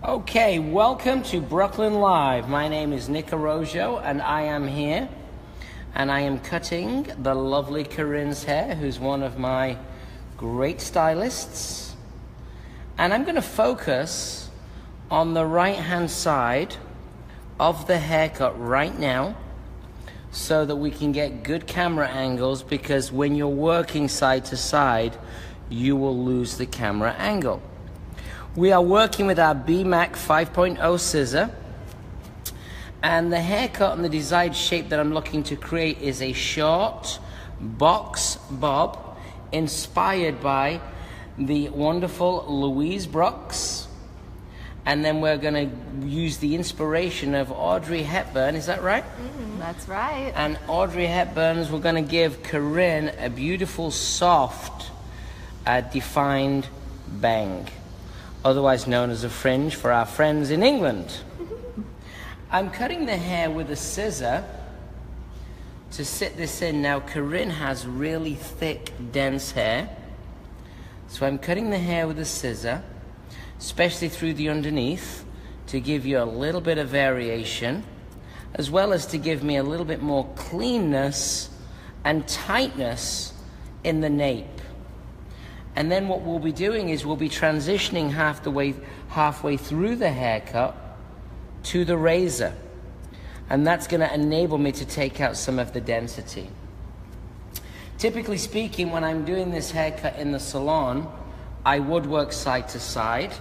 Okay, welcome to Brooklyn Live. My name is Nick Arrojo, and I am here, and I am cutting the lovely Corinne's hair, who's one of my great stylists. And I'm going to focus on the right-hand side of the haircut right now so that we can get good camera angles, because when you're working side to side, you will lose the camera angle. We are working with our BMAC 5.0 scissor, and the haircut and the desired shape that I'm looking to create is a short box bob inspired by the wonderful Louise Brooks. And then we're going to use the inspiration of Audrey Hepburn, is that right? That's right. And Audrey Hepburn's, we're going to give Corinne a beautiful, soft, defined bang, otherwise known as a fringe for our friends in England. I'm cutting the hair with a scissor to sit this in. Now, Corinne has really thick, dense hair, so I'm cutting the hair with a scissor, especially through the underneath, to give you a little bit of variation, as well as to give me a little bit more cleanness and tightness in the nape. And then what we'll be doing is we'll be transitioning halfway through the haircut to the razor. And that's going to enable me to take out some of the density. Typically speaking, when I'm doing this haircut in the salon, I would work side to side,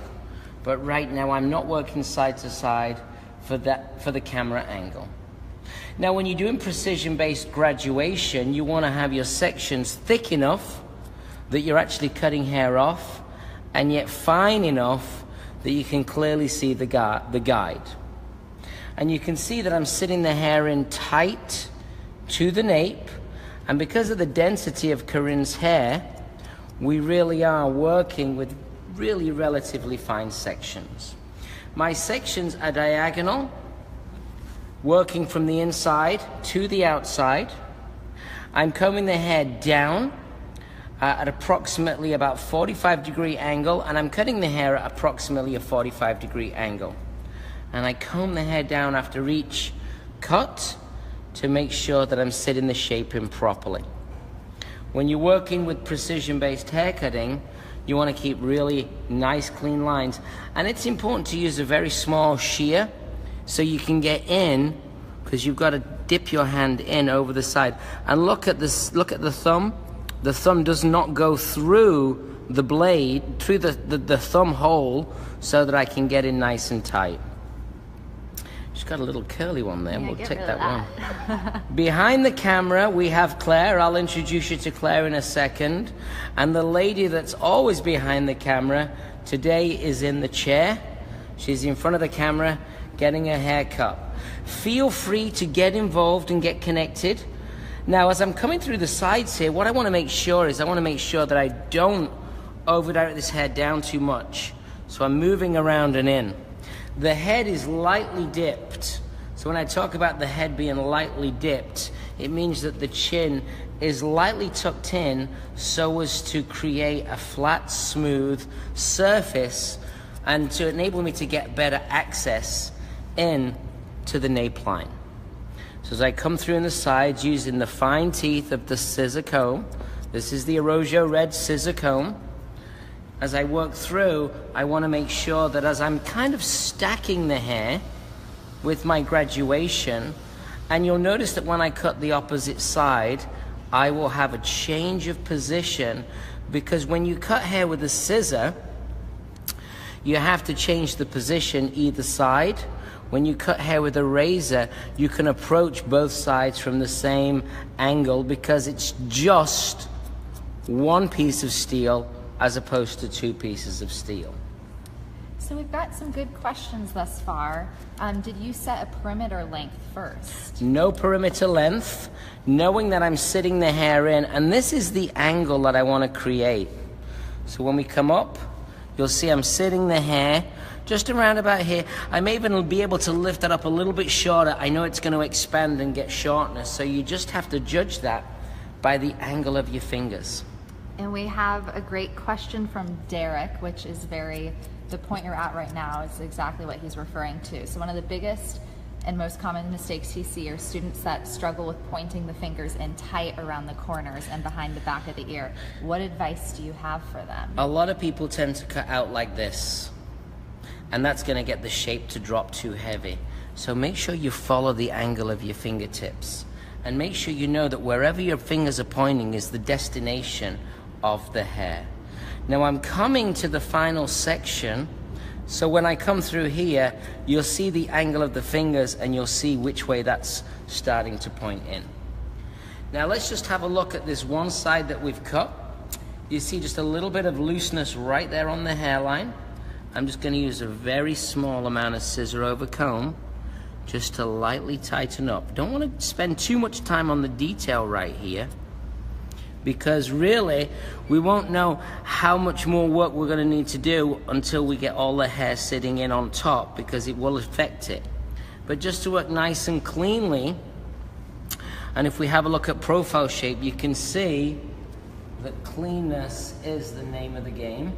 but right now I'm not working side to side for the camera angle. Now, when you're doing precision-based graduation, you want to have your sections thick enough that you're actually cutting hair off, and yet fine enough that you can clearly see the guide. And you can see that I'm sitting the hair in tight to the nape, and because of the density of Corinne's hair, we really are working with really relatively fine sections. My sections are diagonal, working from the inside to the outside. I'm combing the hair down at approximately about 45-degree angle, and I'm cutting the hair at approximately a 45-degree angle. And I comb the hair down after each cut to make sure that I'm sitting the shape in properly. When you're working with precision-based haircutting, you want to keep really nice, clean lines. And it's important to use a very small shear so you can get in, because you've got to dip your hand in over the side. And look at this, look at the thumb. The thumb does not go through the blade, through the thumb hole, so that I can get in nice and tight. She's got a little curly one there. Yeah, we'll take that one. Behind the camera, we have Claire. I'll introduce you to Claire in a second. And the lady that's always behind the camera today is in the chair. She's in front of the camera getting her hair cut. Feel free to get involved and get connected. Now, as I'm coming through the sides here, what I want to make sure is that I don't over-direct this hair down too much. So I'm moving around and in. The head is lightly dipped. So when I talk about the head being lightly dipped, it means that the chin is lightly tucked in so as to create a flat, smooth surface and to enable me to get better access in to the nape line. So as I come through in the sides using the fine teeth of the scissor comb, this is the Arrojo Red scissor comb. As I work through, I want to make sure that as I'm kind of stacking the hair with my graduation, and you'll notice that when I cut the opposite side, I will have a change of position, because when you cut hair with a scissor, you have to change the position either side. When you cut hair with a razor, you can approach both sides from the same angle, because it's just one piece of steel as opposed to two pieces of steel. So we've got some good questions thus far. Did you set a perimeter length first? No perimeter length, knowing that I'm sitting the hair in, and this is the angle that I want to create. So when we come up, you'll see I'm sitting the hair just around about here. I may even be able to lift it up a little bit shorter. I know it's going to expand and get shortness, so you just have to judge that by the angle of your fingers. And we have a great question from Derek, which is very the point you're at right now is exactly what he's referring to. So one of the biggest and most common mistakes you see are students that struggle with pointing the fingers in tight around the corners and behind the back of the ear. What advice do you have for them? A lot of people tend to cut out like this, and that's going to get the shape to drop too heavy. So make sure you follow the angle of your fingertips, and make sure you know that wherever your fingers are pointing is the destination of the hair. Now I'm coming to the final section, so when I come through here, you'll see the angle of the fingers and you'll see which way that's starting to point in. Now let's just have a look at this one side that we've cut. You see just a little bit of looseness right there on the hairline. I'm just going to use a very small amount of scissor over comb just to lightly tighten up. Don't want to spend too much time on the detail right here, because really we won't know how much more work we're going to need to do until we get all the hair sitting in on top, because it will affect it. But just to work nice and cleanly, and if we have a look at profile shape, you can see that cleanness is the name of the game,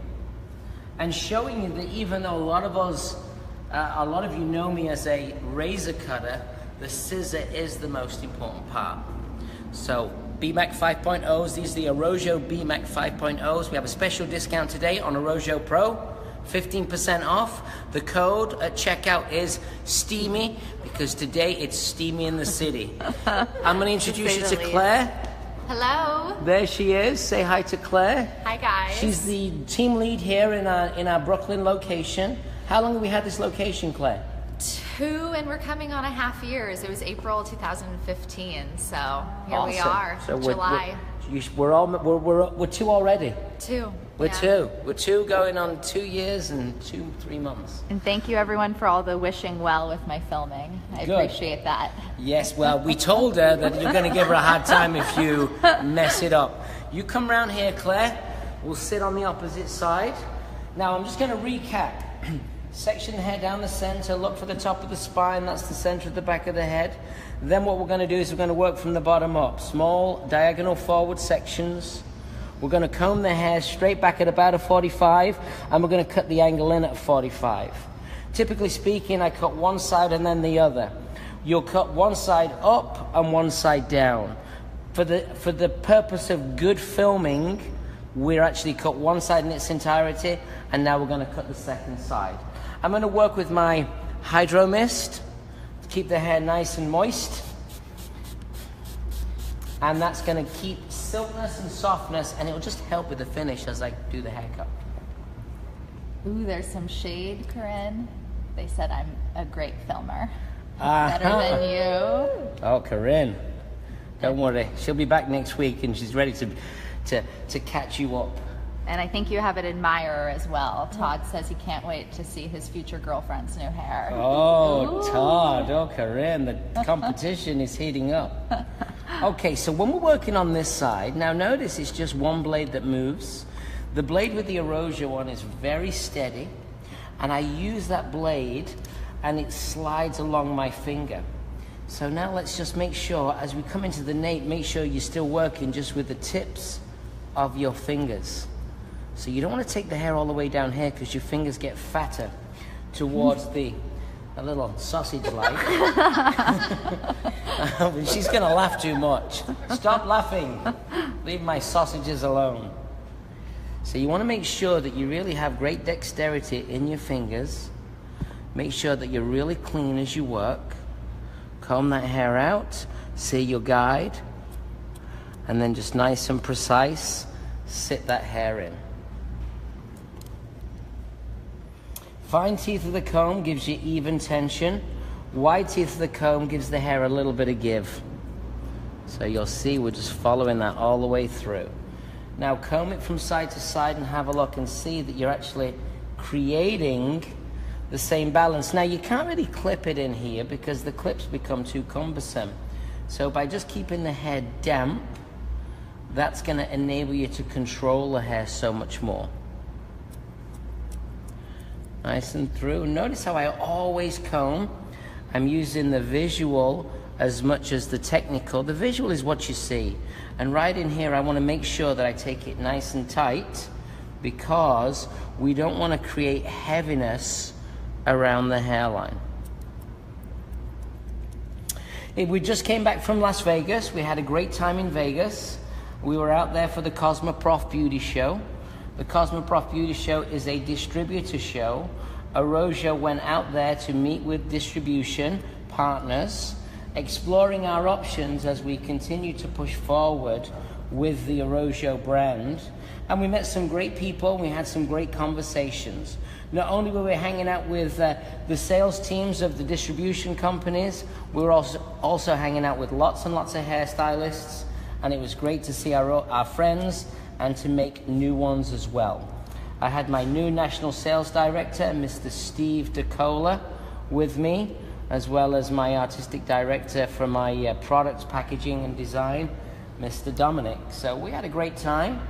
and showing you that even though a lot of you know me as a razor cutter, the scissor is the most important part. So BMAC 5.0s, these are the Arrojo BMAC 5.0s. We have a special discount today on Arrojo Pro, 15% off. The code at checkout is STEAMY, because today it's steamy in the city. I'm going to introduce you to Claire. Hello. There she is. Say hi to Claire. Hi, guys. She's the team lead here in our Brooklyn location. How long have we had this location, Claire? 2, and we're coming on a half years. It was April 2015, so here Awesome. we are, So July. We're 2 already. 2. We're yeah. 2. We're 2 going on 2 years and 3 months. And thank you everyone for all the wishing well with my filming. I Good. appreciate that. Yes, well, we told her that you're going to give her a hard time if you mess it up. You come around here, Claire. We'll sit on the opposite side. Now, I'm just going to recap. Section the hair down the center, look for the top of the spine, that's the center of the back of the head. Then what we're going to do is we're going to work from the bottom up. Small, diagonal forward sections. We're going to comb the hair straight back at about a 45, and we're going to cut the angle in at 45. Typically speaking, I cut one side and then the other. You'll cut one side up and one side down. For the purpose of good filming, we're actually cut one side in its entirety, and now we're going to cut the second side. I'm going to work with my Hydro Mist to keep the hair nice and moist. And that's going to keep silkiness and softness, and it will just help with the finish as I do the haircut. Ooh, there's some shade, Corinne. They said I'm a great filmer. Better than you. Oh, Corinne. Don't worry. She'll be back next week, and she's ready to catch you up. And I think you have an admirer as well. Todd says he can't wait to see his future girlfriend's new hair. Oh, Todd. Oh, Corinne. The competition is heating up. Okay, so when we're working on this side, now notice it's just one blade that moves. The blade with the Arrojo one is very steady, and I use that blade and it slides along my finger. So now let's just make sure, as we come into the nape, make sure you're still working just with the tips of your fingers. So you don't want to take the hair all the way down here, because your fingers get fatter towards a little sausage-like. She's going to laugh too much. Stop laughing. Leave my sausages alone. So you want to make sure that you really have great dexterity in your fingers. Make sure that you're really clean as you work. Comb that hair out. See your guide. And then just nice and precise, sit that hair in. Fine teeth of the comb gives you even tension. Wide teeth of the comb gives the hair a little bit of give. So you'll see we're just following that all the way through. Now comb it from side to side and have a look and see that you're actually creating the same balance. Now you can't really clip it in here because the clips become too cumbersome. So by just keeping the hair damp, that's going to enable you to control the hair so much more. Nice and through. Notice how I always comb. I'm using the visual as much as the technical. The visual is what you see. And right in here, I want to make sure that I take it nice and tight because we don't want to create heaviness around the hairline. We just came back from Las Vegas. We had a great time in Vegas. We were out there for the Cosmoprof Beauty Show. The Cosmoprof Beauty Show is a distributor show. Arosio went out there to meet with distribution partners, exploring our options as we continue to push forward with the Arosio brand. And we met some great people. We had some great conversations. Not only were we hanging out with the sales teams of the distribution companies, we were also hanging out with lots and lots of hairstylists, and it was great to see our friends and to make new ones as well. I had my new national sales director, Mr. Steve DeCola, with me, as well as my artistic director for my products, packaging and design, Mr. Dominic. So we had a great time.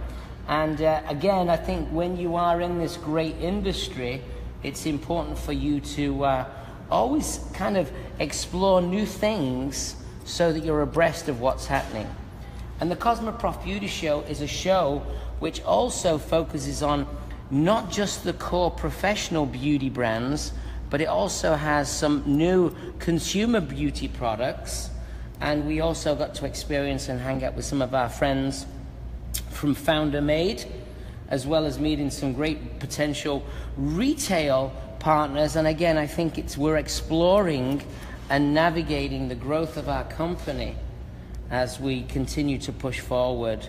And again, I think when you are in this great industry, it's important for you to always kind of explore new things so that you're abreast of what's happening. And the Cosmoprof Beauty Show is a show which also focuses on not just the core professional beauty brands, but it also has some new consumer beauty products. And we also got to experience and hang out with some of our friends from Founder Made, as well as meeting some great potential retail partners. And again, I think we're exploring and navigating the growth of our company as we continue to push forward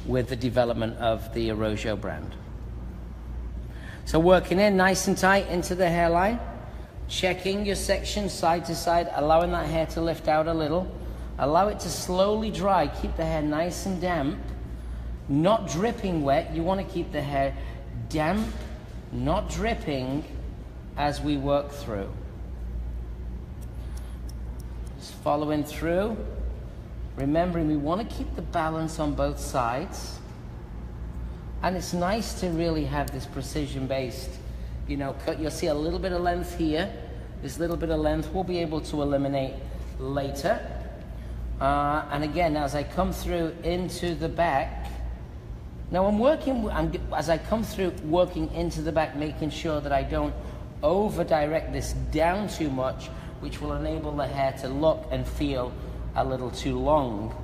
with the development of the Arosio brand. So working in nice and tight into the hairline, checking your section side to side, allowing that hair to lift out a little, allow it to slowly dry, keep the hair nice and damp, not dripping wet. You want to keep the hair damp, not dripping as we work through. Just following through. Remembering we want to keep the balance on both sides. And it's nice to really have this precision-based, cut. You'll see a little bit of length here. This little bit of length we'll be able to eliminate later. And again, as I come through into the back, now as I come through working into the back, making sure that I don't over-direct this down too much, which will enable the hair to look and feel a little too long.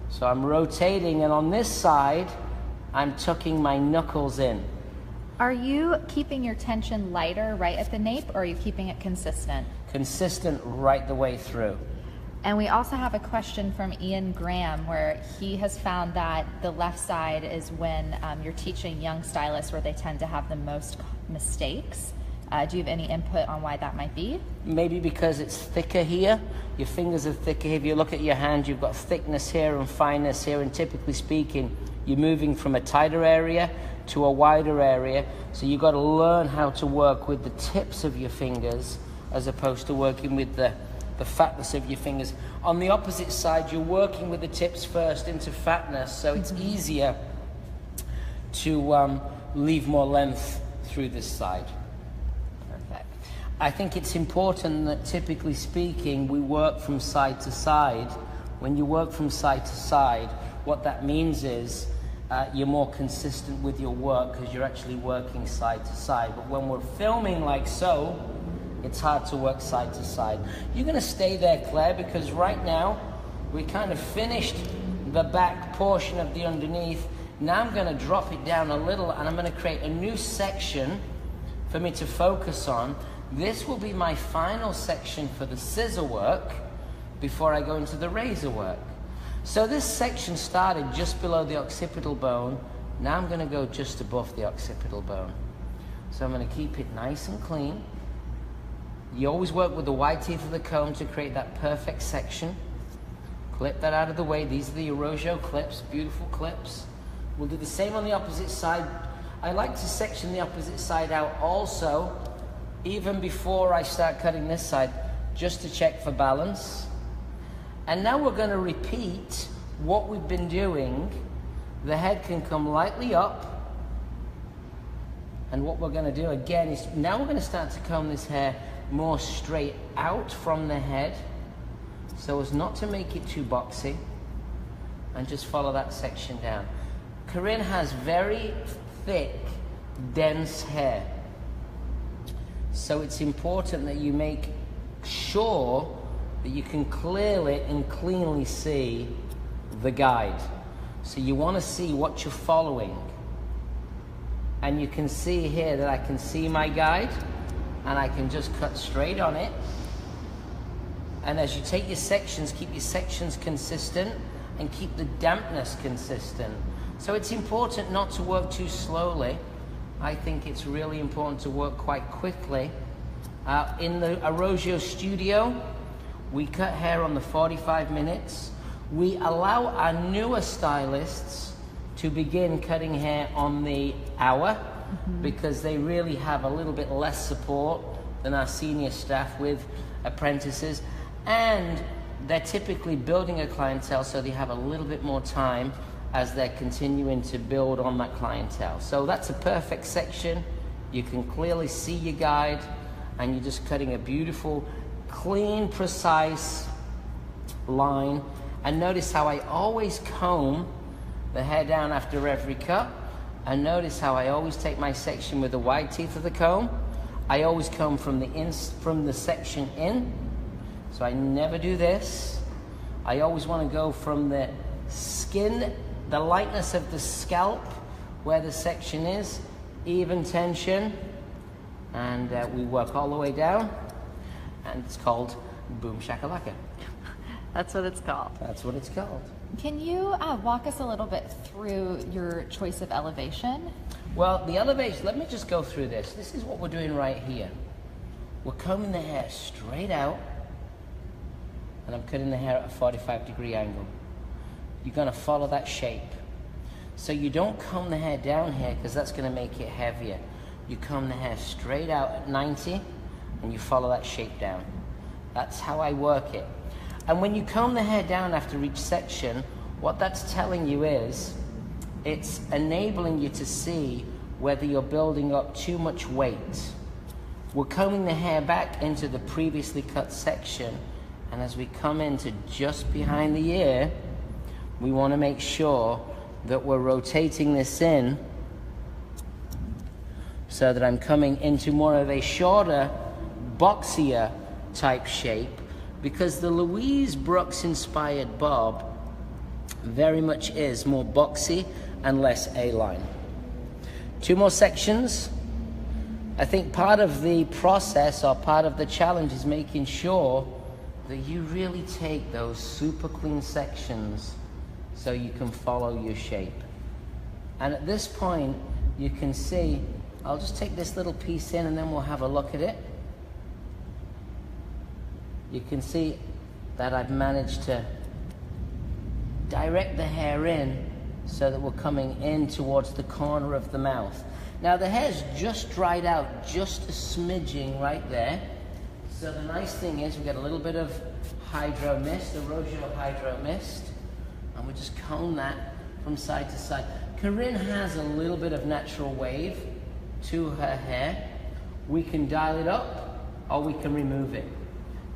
So I'm rotating, and on this side, I'm tucking my knuckles in. Are you keeping your tension lighter right at the nape, or are you keeping it consistent? Consistent right the way through. And we also have a question from Ian Graham, where he has found that the left side is when you're teaching young stylists where they tend to have the most mistakes. Do you have any input on why that might be? Maybe because it's thicker here. Your fingers are thicker. If you look at your hand, you've got thickness here and fineness here, and typically speaking, you're moving from a tighter area to a wider area. So you've got to learn how to work with the tips of your fingers as opposed to working with the fatness of your fingers. On the opposite side, you're working with the tips first into fatness, so it's easier to leave more length through this side. Perfect. I think it's important that, typically speaking, we work from side to side. When you work from side to side, what that means is you're more consistent with your work because you're actually working side to side. But when we're filming like so, it's hard to work side to side. You're going to stay there, Claire, because right now we kind of finished the back portion of the underneath. Now I'm going to drop it down a little, and I'm going to create a new section for me to focus on. This will be my final section for the scissor work before I go into the razor work. So this section started just below the occipital bone. Now I'm going to go just above the occipital bone. So I'm going to keep it nice and clean. You always work with the wide teeth of the comb to create that perfect section. Clip that out of the way. These are the Arosio clips, beautiful clips. We'll do the same on the opposite side. I like to section the opposite side out also, even before I start cutting this side, just to check for balance. And now we're going to repeat what we've been doing. The head can come lightly up. And what we're going to do again is, now we're going to start to comb this hair more straight out from the head, so as not to make it too boxy, and just follow that section down. Corinne has very thick, dense hair. So it's important that you make sure that you can clearly and cleanly see the guide. So you want to see what you're following. And you can see here that I can see my guide, and I can just cut straight on it. And as you take your sections, keep your sections consistent and keep the dampness consistent. So it's important not to work too slowly. I think it's really important to work quite quickly. In the Arosio studio, we cut hair on the 45 minutes. We allow our newer stylists to begin cutting hair on the hour, because they really have a little bit less support than our senior staff with apprentices, and they're typically building a clientele, so they have a little bit more time as they're continuing to build on that clientele. So that's a perfect section. You can clearly see your guide, and you're just cutting a beautiful, clean, precise line. And notice how I always comb the hair down after every cut. And notice how I always take my section with the wide teeth of the comb. I always comb from the section in. So I never do this. I always want to go from the skin, the lightness of the scalp, where the section is, even tension. And we work all the way down. And it's called Boom Shakalaka. That's what it's called. That's what it's called. Can you walk us a little bit through your choice of elevation? Well, the elevation, let me just go through this. This is what we're doing right here. We're combing the hair straight out, and I'm cutting the hair at a 45-degree angle. You're going to follow that shape. So you don't comb the hair down here, because that's going to make it heavier. You comb the hair straight out at 90, and you follow that shape down. That's how I work it. And when you comb the hair down after each section, what that's telling you is, it's enabling you to see whether you're building up too much weight. We're combing the hair back into the previously cut section, and as we come into just behind the ear, we want to make sure that we're rotating this in so that I'm coming into more of a shorter, boxier type shape, because the Louise Brooks inspired bob very much is more boxy and less A-line. 2 more sections. I think part of the process, or part of the challenge, is making sure that you really take those super clean sections so you can follow your shape. And at this point, you can see, I'll just take this little piece in and then we'll have a look at it. You can see that I've managed to direct the hair in so that we're coming in towards the corner of the mouth. Now the hair's just dried out, just a smidging right there. So the nice thing is we get a little bit of hydro mist, Arosio hydro mist, and we just comb that from side to side. Corinne has a little bit of natural wave to her hair. We can dial it up or we can remove it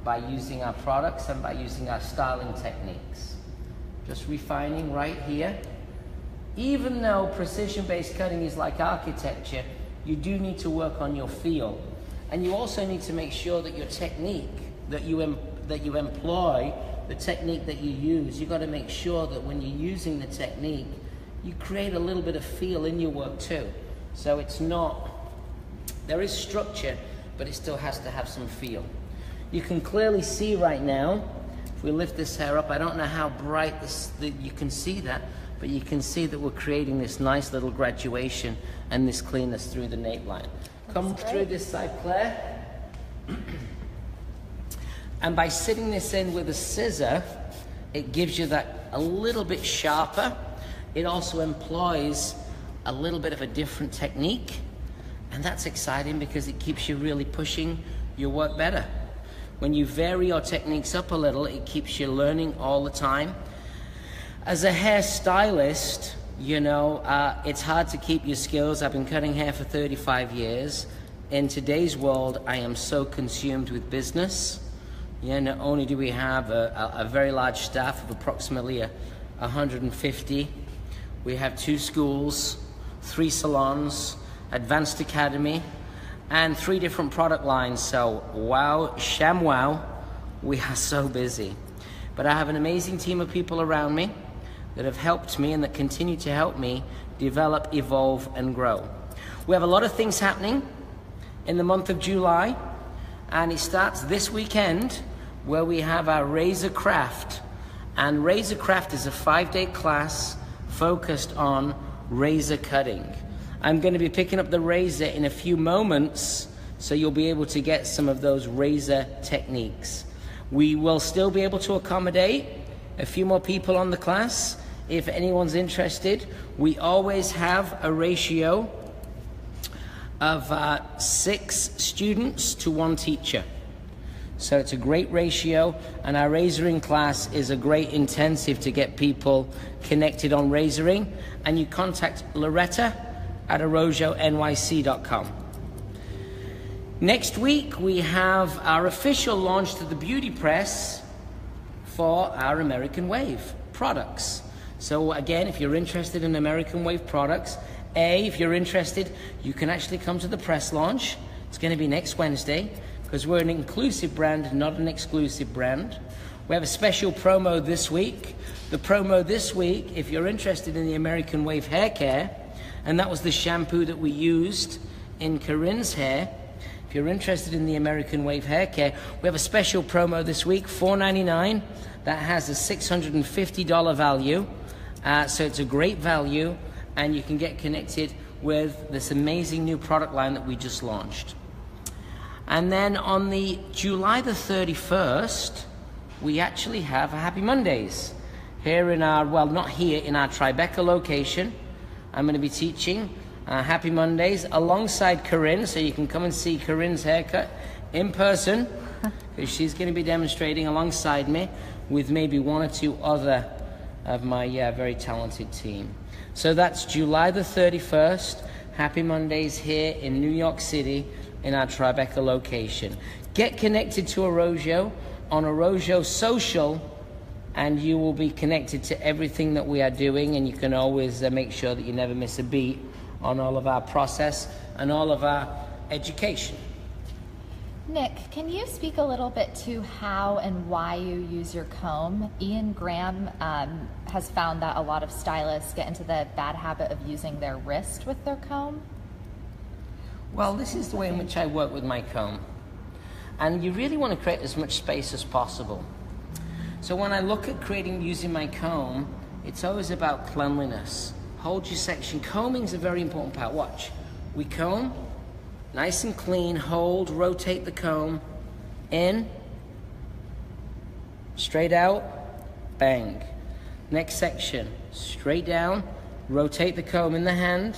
by using our products and by using our styling techniques. Just refining right here. Even though precision-based cutting is like architecture, you do need to work on your feel. And you also need to make sure that your technique that you employ, the technique that you use, you've got to make sure that when you're using the technique, you create a little bit of feel in your work too. So it's not, there is structure, but it still has to have some feel. You can clearly see right now, if we lift this hair up, I don't know how bright you can see that, but you can see that we're creating this nice little graduation and this cleanness through the nape line. Come through this side, Claire. And by sitting this in with a scissor, it gives you that a little bit sharper. It also employs a little bit of a different technique, and that's exciting because it keeps you really pushing your work better. When you vary your techniques up a little, it keeps you learning all the time. As a hairstylist, you know, it's hard to keep your skills. I've been cutting hair for 35 years. In today's world, I am so consumed with business. Yeah, not only do we have a very large staff of approximately 150, we have 2 schools, 3 salons, Advanced Academy, and 3 different product lines. So wow, ShamWow, we are so busy. But I have an amazing team of people around me that have helped me and that continue to help me develop, evolve, and grow. We have a lot of things happening in the month of July, and it starts this weekend where we have our Razor Craft. And Razor Craft is a 5-day class focused on razor cutting. I'm going to be picking up the razor in a few moments, so you'll be able to get some of those razor techniques. We will still be able to accommodate a few more people on the class if anyone's interested. We always have a ratio of 6 students to 1 teacher. So it's a great ratio, and our razoring class is a great intensive to get people connected on razoring. And you contact Loretta at arojonyc.com. Next week we have our official launch to the beauty press for our American Wave products. So again, if you're interested in American Wave products, if you're interested, you can actually come to the press launch. It's going to be next Wednesday, because we're an inclusive brand, not an exclusive brand. We have a special promo this week. The promo this week, if you're interested in the American Wave hair care, and that was the shampoo that we used in Corinne's hair. If you're interested in the American Wave hair care, we have a special promo this week, $4.99. That has a $650 value. So it's a great value, and you can get connected with this amazing new product line that we just launched. And then on the July the 31st, we actually have a Happy Mondays here in our, well, not here, in our Tribeca location. I'm going to be teaching Happy Mondays alongside Corinne, so you can come and see Corinne's haircut in person, because she's going to be demonstrating alongside me with maybe 1 or 2 other of my very talented team. So that's July the 31st, Happy Mondays here in New York City in our Tribeca location. Get connected to Arojo on Arojo Social, and you will be connected to everything that we are doing, and you can always make sure that you never miss a beat on all of our process and all of our education. Nick, can you speak a little bit to how and why you use your comb? Ian Graham has found that a lot of stylists get into the bad habit of using their wrist with their comb. Well, this is the way in which I work with my comb. And you really want to create as much space as possible. So when I look at using my comb, it's always about cleanliness. Hold your section. Combing is a very important part. Watch. We comb, nice and clean, hold, rotate the comb, in, straight out, bang. Next section, straight down, rotate the comb in the hand,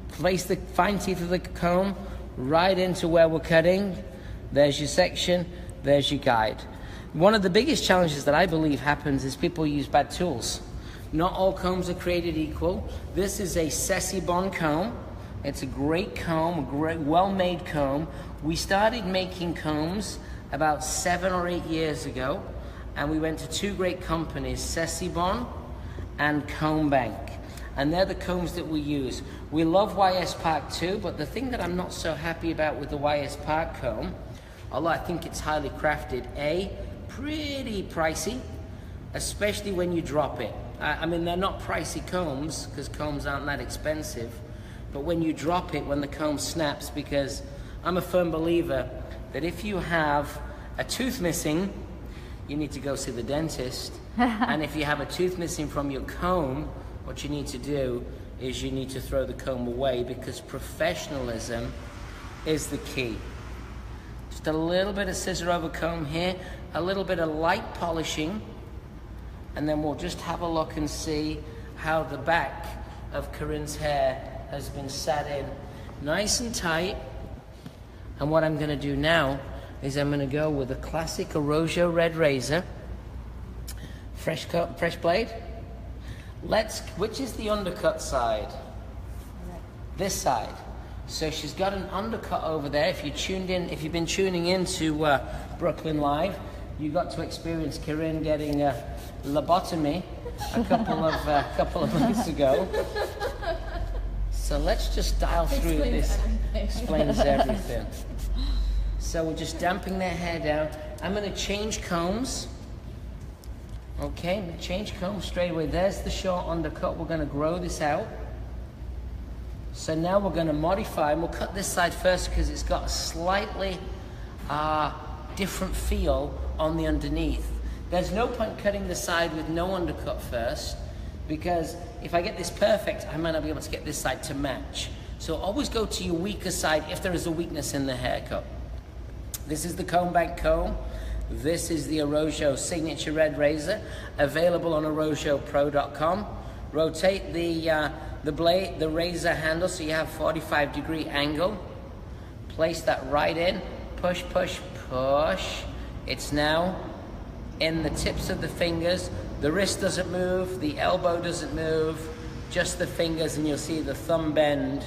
place the fine teeth of the comb right into where we're cutting. There's your section, there's your guide. One of the biggest challenges that I believe happens is people use bad tools. Not all combs are created equal. This is a Sessibon comb. It's a great comb, a great, well-made comb. We started making combs about 7 or 8 years ago, and we went to 2 great companies, Sessibon and Comb Bank. And they're the combs that we use. We love YS Park too, but the thing that I'm not so happy about with the YS Park comb, although I think it's highly crafted, pretty pricey, especially when you drop it. I mean, they're not pricey combs, because combs aren't that expensive, but when you drop it, when the comb snaps, because I'm a firm believer that if you have a tooth missing, you need to go see the dentist. And if you have a tooth missing from your comb, what you need to do is you need to throw the comb away, because professionalism is the key. Just a little bit of scissor over comb here, a little bit of light polishing, and then we'll just have a look and see how the back of Corinne's hair has been sat in nice and tight. And what I'm going to do now is I'm going to go with a classic Arojo red razor, fresh blade. Which is the undercut side? This side. So she's got an undercut over there. If you've been tuning in to Brooklyn Live, you got to experience Corinne getting a lobotomy a couple of months ago. So let's just dial through this. Explains everything. So we're just damping their hair down. I'm going to change combs. Okay, I'm going to change combs straight away. There's the short undercut. We're going to grow this out. So now we're going to modify, and we'll cut this side first because it's got a slightly different feel on the underneath. There's no point cutting the side with no undercut first, because if I get this perfect, I might not be able to get this side to match. So always go to your weaker side if there is a weakness in the haircut. This is the comb bank comb. This is the Arosho Signature Red Razor, available on AroshoPro.com. Rotate the blade, the razor handle, so you have 45-degree angle. Place that right in. Push, push, push. It's now in the tips of the fingers. The wrist doesn't move, the elbow doesn't move, just the fingers, and you'll see the thumb bend.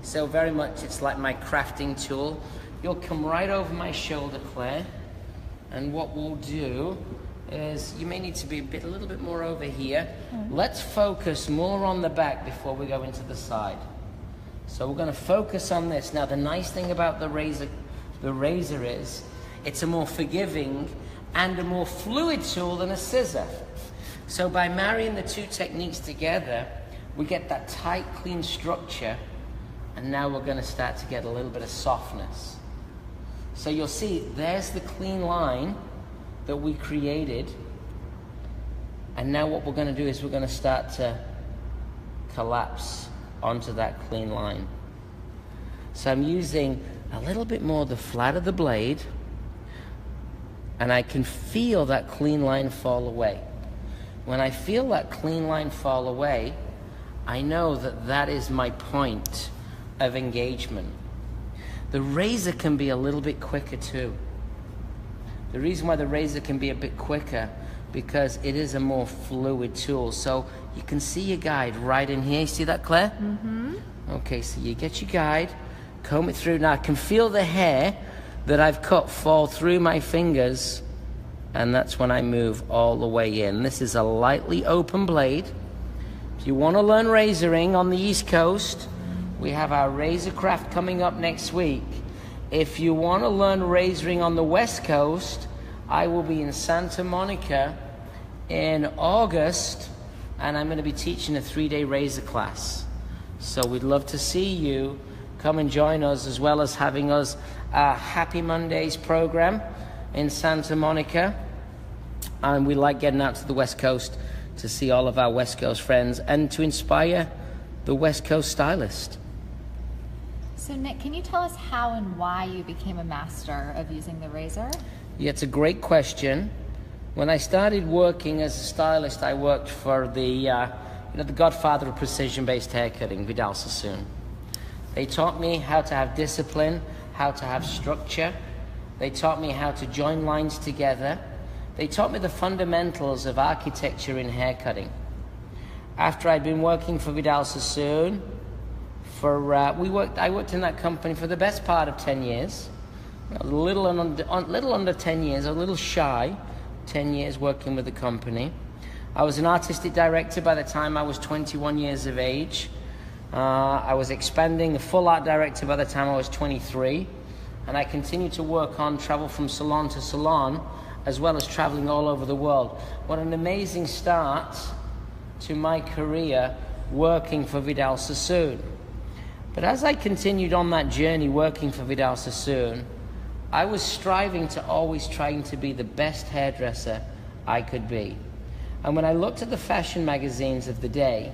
So very much it's like my crafting tool. You'll come right over my shoulder, Claire, and what we'll do is, you may need to be a little bit more over here. Let's focus more on the back before we go into the side. So we're going to focus on this. Now the nice thing about the razor is it's a more forgiving and a more fluid tool than a scissor. So by marrying the two techniques together, we get that tight, clean structure, and now we're going to start to get a little bit of softness. So you'll see there's the clean line that we created, and now what we're going to do is we're going to start to collapse onto that clean line. So I'm using a little bit more the flat of the blade, and I can feel that clean line fall away. When I feel that clean line fall away, I know that that is my point of engagement. The razor can be a little bit quicker too. The reason why the razor can be a bit quicker, because it is a more fluid tool. So you can see your guide right in here. You see that, Claire? Mm-hmm. Okay, so you get your guide, comb it through. Now I can feel the hair that I've cut fall through my fingers, and that's when I move all the way in. This is a lightly open blade. If you want to learn razoring on the East Coast, we have our Razor Craft coming up next week. If you want to learn razoring on the West Coast, I will be in Santa Monica in August, and I'm going to be teaching a 3-day razor class. So we'd love to see you. Come and join us, as well as having us Happy Mondays program in Santa Monica. And we like getting out to the West Coast to see all of our West Coast friends and to inspire the West Coast stylist. So Nick, can you tell us how and why you became a master of using the razor? Yeah, it's a great question. When I started working as a stylist, I worked for the godfather of precision-based haircutting, Vidal Sassoon. They taught me how to have discipline, how to have structure. They taught me how to join lines together. They taught me the fundamentals of architecture in haircutting. After I'd been working for Vidal Sassoon, I worked in that company for the best part of 10 years. A little under 10 years, a little shy 10 years working with the company. I was an artistic director by the time I was 21 years of age. I was expanding a full art director by the time I was 23. And I continued to work on travel from salon to salon, as well as traveling all over the world. What an amazing start to my career working for Vidal Sassoon. But as I continued on that journey working for Vidal Sassoon, I was striving to always trying to be the best hairdresser I could be. And when I looked at the fashion magazines of the day,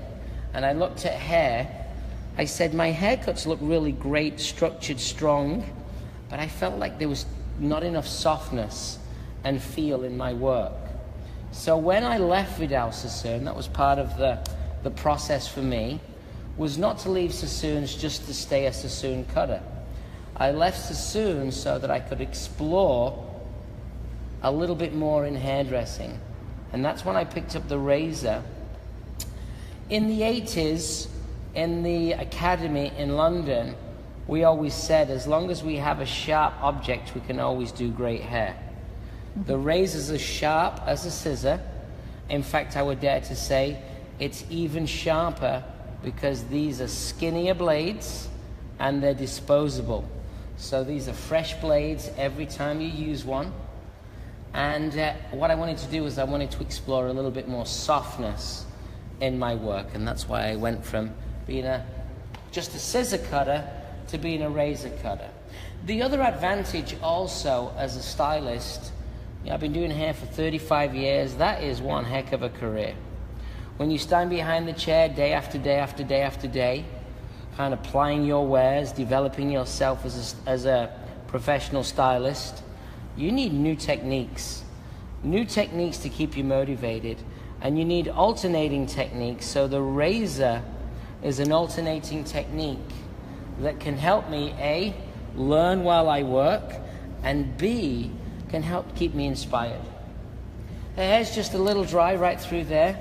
and I looked at hair, I said, my haircuts look really great, structured, strong, but I felt like there was not enough softness and feel in my work. So when I left Vidal Sassoon, that was part of the process for me, was not to leave Sassoon's just to stay a Sassoon cutter. I left Sassoon so that I could explore a little bit more in hairdressing. And that's when I picked up the razor. In the 80s, in the academy in London, we always said, as long as we have a sharp object, we can always do great hair. The razor's as sharp as a scissor. In fact, I would dare to say it's even sharper because these are skinnier blades and they're disposable. So these are fresh blades every time you use one. And what I wanted to do is I wanted to explore a little bit more softness in my work, and that's why I went from being just a scissor cutter to being a razor cutter. The other advantage also as a stylist, I've been doing hair for 35 years, that is one heck of a career. When you stand behind the chair day after day after day after day, kind of plying your wares, developing yourself as a professional stylist, you need new techniques to keep you motivated, and you need alternating techniques. So the razor is an alternating technique that can help me, A, learn while I work, and B, can help keep me inspired. The hair's just a little dry right through there,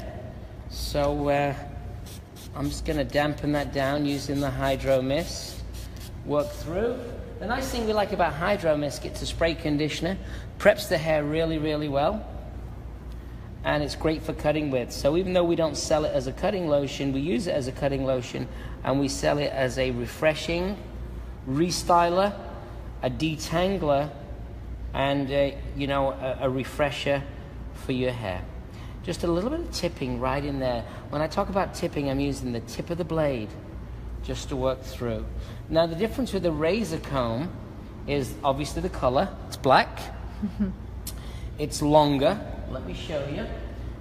so I'm just going to dampen that down using the Hydro Mist. Work through. The nice thing we like about Hydro Mist, it's a spray conditioner, preps the hair really, really well, and it's great for cutting with. So even though we don't sell it as a cutting lotion, we use it as a cutting lotion, and we sell it as a refreshing restyler, a detangler, and a refresher for your hair. Just a little bit of tipping right in there. When I talk about tipping, I'm using the tip of the blade just to work through. Now the difference with the razor comb is obviously the color. It's black. It's longer. Let me show you.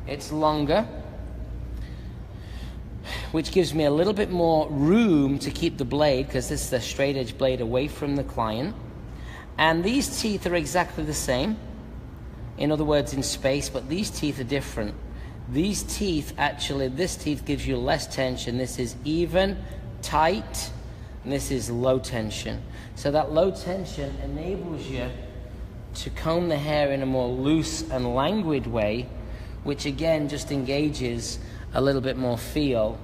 It's longer, which gives me a little bit more room to keep the blade, because this is a straight edge blade, away from the client. And these teeth are exactly the same, in other words, in space, but these teeth are different. These teeth, actually, this teeth gives you less tension. This is even, tight, and this is low tension. So that low tension enables you to comb the hair in a more loose and languid way, which again just engages a little bit more feel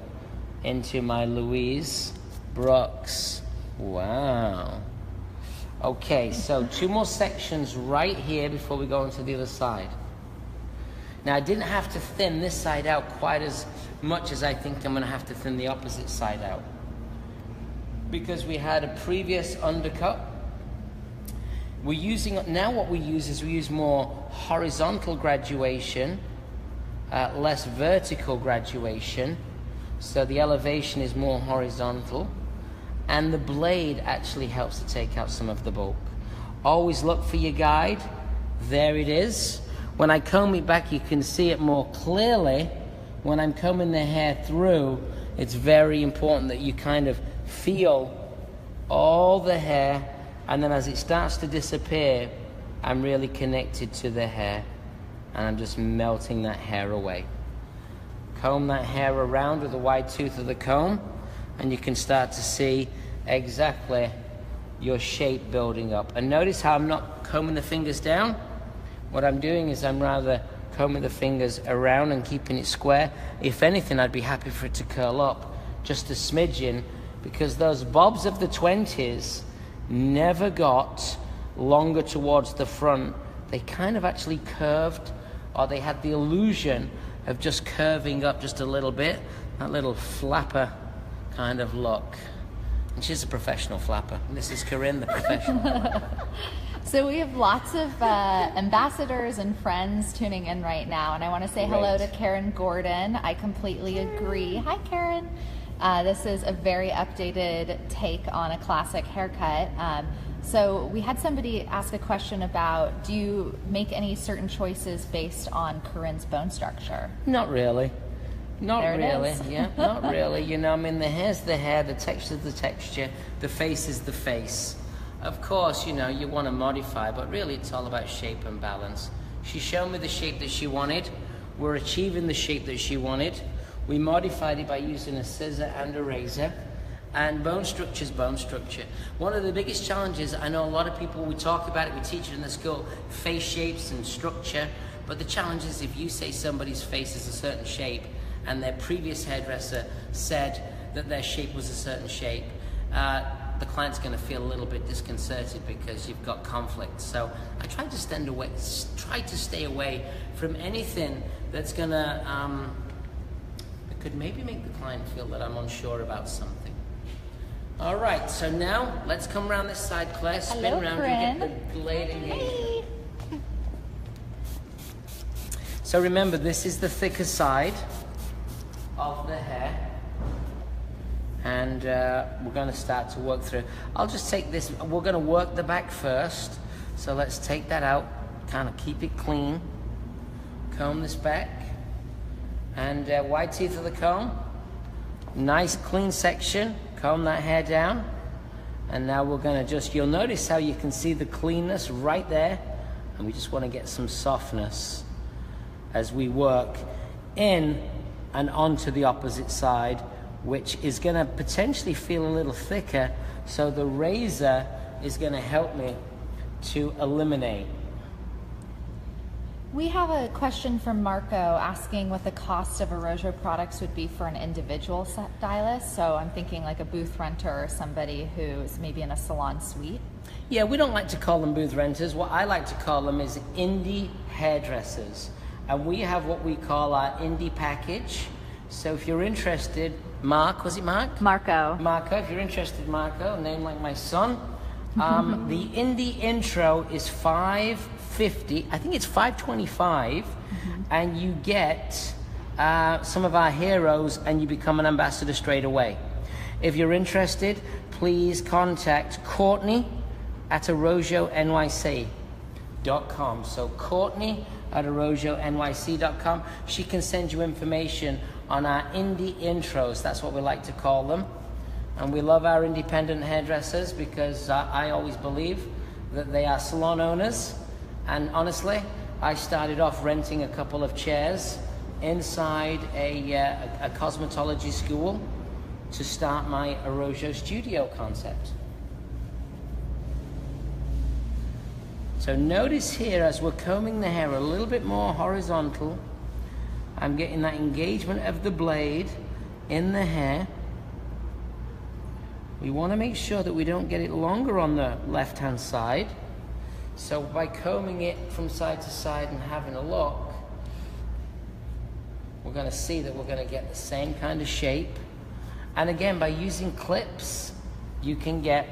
into my Louise Brooks. Wow. Okay, so 2 more sections right here before we go on to the other side. Now I didn't have to thin this side out quite as much as I think I'm going to have to thin the opposite side out, because we had a previous undercut. We're using, now what we use is we use more horizontal graduation, less vertical graduation, so the elevation is more horizontal, and the blade actually helps to take out some of the bulk. Always look for your guide. There it is. When I comb it back, you can see it more clearly. When I'm combing the hair through, it's very important that you kind of feel all the hair, and then as it starts to disappear, I'm really connected to the hair, and I'm just melting that hair away. Comb that hair around with the wide tooth of the comb, and you can start to see exactly your shape building up. And notice how I'm not combing the fingers down. What I'm doing is I'm rather combing the fingers around and keeping it square. If anything, I'd be happy for it to curl up just a smidgen, because those bobs of the 20s never got longer towards the front. They kind of actually curved, or they had the illusion of just curving up just a little bit, that little flapper kind of look. And she's a professional flapper. And this is Corinne, the professional. So we have lots of ambassadors and friends tuning in right now, and I want to say hello to Karen Gordon. I completely agree. Hi, Karen. This is a very updated take on a classic haircut. So we had somebody ask a question about, do you make any certain choices based on Corinne's bone structure? Not really. Not really, yeah, not really. You know, I mean, the hair's the hair, the texture's the texture, the face is the face. Of course, you know, you want to modify, but really it's all about shape and balance. She showed me the shape that she wanted. We're achieving the shape that she wanted. We modified it by using a scissor and a razor. And bone structure is bone structure. One of the biggest challenges, I know a lot of people, we talk about it, we teach it in the school, face shapes and structure. But the challenge is if you say somebody's face is a certain shape, and their previous hairdresser said that their shape was a certain shape, the client's going to feel a little bit disconcerted because you've got conflict. So I try to stay away from anything that's going to could maybe make the client feel that I'm unsure about something. All right, so now let's come around this side, Claire. Spin Hello, around Corinne. and get the blade engagement. So remember, this is the thicker side of the hair. And we're going to start to work through. I'll just take this. We're going to work the back first. So let's take that out, kind of keep it clean. Comb this back. And wide teeth of the comb. Nice clean section. Comb that hair down. And now we're going to just, you'll notice how you can see the cleanness right there. And we just want to get some softness as we work in and onto the opposite side, which is going to potentially feel a little thicker. So the razor is going to help me to eliminate. We have a question from Marco asking what the cost of Arrojo products would be for an individual stylist. So I'm thinking like a booth renter or somebody who's maybe in a salon suite. Yeah, we don't like to call them booth renters. What I like to call them is indie hairdressers. And we have what we call our indie package. So if you're interested, Mark, was it Mark? Marco. Marco, if you're interested, Marco, a name like my son. The indie intro is $550. I think it's $525, and you get some of our heroes, and you become an ambassador straight away. If you're interested, please contact Courtney at ArrojoNYC.com. So Courtney at ArrojoNYC.com. She can send you information on our indie intros. That's what we like to call them. And we love our independent hairdressers because I always believe that they are salon owners. And honestly, I started off renting a couple of chairs inside a cosmetology school to start my Arrojo studio concept. So notice here, as we're combing the hair a little bit more horizontal, I'm getting that engagement of the blade in the hair. We want to make sure that we don't get it longer on the left-hand side. So by combing it from side to side and having a look, we're going to see that we're going to get the same kind of shape. And again, by using clips, you can get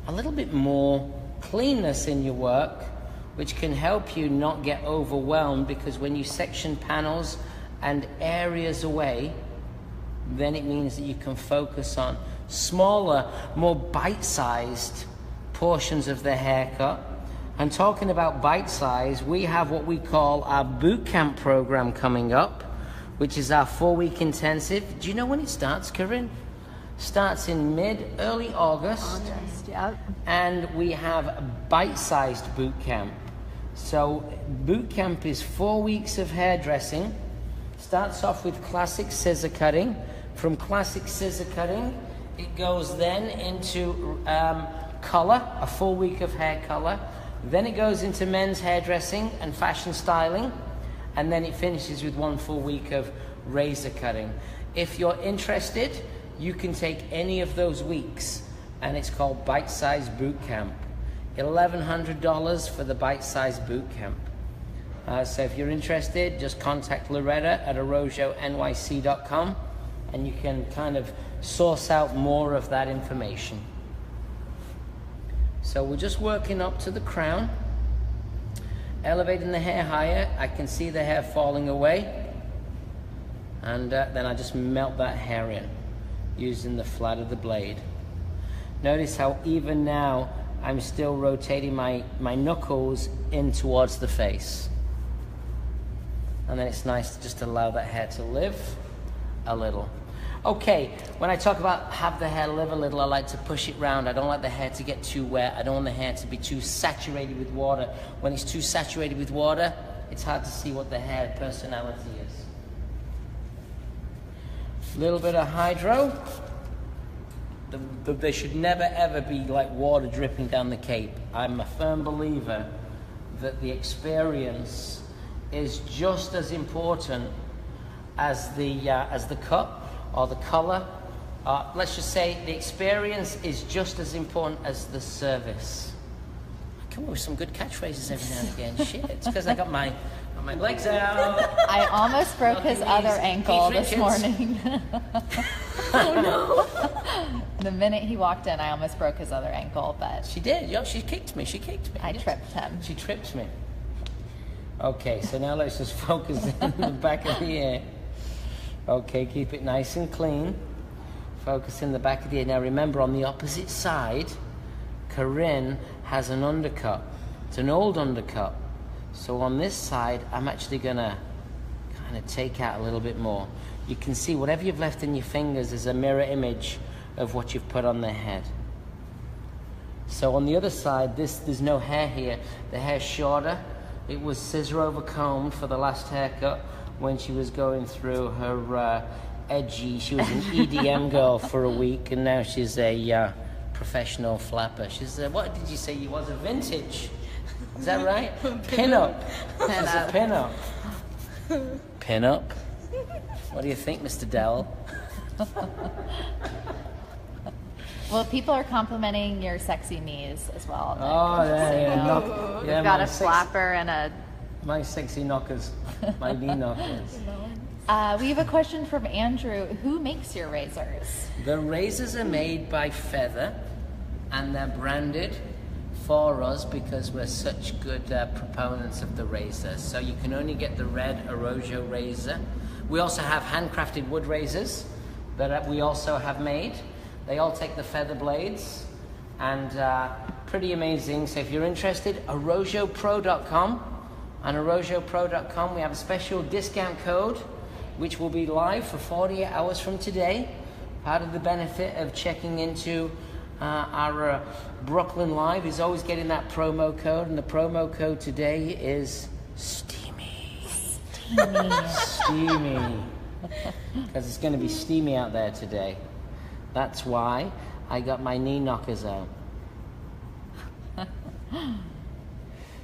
a little bit more cleanness in your work, which can help you not get overwhelmed, because when you section panels and areas away, then it means that you can focus on smaller, more bite-sized portions of the haircut. And talking about bite-size, we have what we call our boot camp program coming up, which is our 4-week intensive. Do you know when it starts, Corinne? Starts in early August. Yep. And we have a bite-sized boot camp. So boot camp is 4 weeks of hairdressing. Starts off with classic scissor cutting. From classic scissor cutting, it goes then into color, a full week of hair color. Then it goes into men's hairdressing and fashion styling. And then it finishes with 1 full week of razor cutting. If you're interested, you can take any of those weeks, and it's called Bite Size Boot Camp. $1,100 for the Bite Size Boot Camp. So if you're interested, just contact Loretta at ArrojoNYC.com, and you can kind of source out more of that information. So we're just working up to the crown, elevating the hair higher. I can see the hair falling away, and then I just melt that hair in using the flat of the blade. Notice how even now I'm still rotating my knuckles in towards the face. And then it's nice to just allow that hair to live a little. Okay, when I talk about have the hair live a little, I like to push it round. I don't like the hair to get too wet. I don't want the hair to be too saturated with water. When it's too saturated with water, it's hard to see what the hair personality is. A little bit of hydro. There should never ever be like water dripping down the cape. I'm a firm believer that the experience is just as important as the cut or the color. Let's just say the experience is just as important as the service. I come up with some good catchphrases every now and again. Shit, it's because I got my my legs out. I almost broke his other ankle this morning. Oh no. The minute he walked in, I almost broke his other ankle, but She did. Yo, she kicked me. I tripped him. She tripped me. Okay, so now let's just focus in the back of the ear. Okay, keep it nice and clean. Focus in the back of the ear. Now remember, on the opposite side, Corinne has an undercut. It's an old undercut. So on this side, I'm actually going to kind of take out a little bit more. You can see whatever you've left in your fingers is a mirror image of what you've put on their head. So on the other side, there's no hair here. The hair's shorter. It was scissor over combed for the last haircut when she was going through her edgy. She was an EDM girl for a week, and now she's a professional flapper. She's what did you say? You was a vintage. Is that right? Pin-up. She's a pin-up. Pin-up. What do you think, Mr. Dell? Well, people are complimenting your sexy knees as well. Oh, yeah. We've got a flapper and my sexy knockers, my knee knockers. we have a question from Andrew. Who makes your razors? The razors are made by Feather, and they're branded for us because we're such good proponents of the razor. So you can only get the red Arrojo razor. We also have handcrafted wood razors that we also have made. They all take the feather blades, and pretty amazing. So if you're interested, arrojopro.com. On arrojopro.com we have a special discount code which will be live for 48 hours from today. Part of the benefit of checking into our Brooklyn Live is always getting that promo code, and the promo code today is STEAMY. Steamy. Because it's going to be steamy out there today. That's why I got my knee knockers out.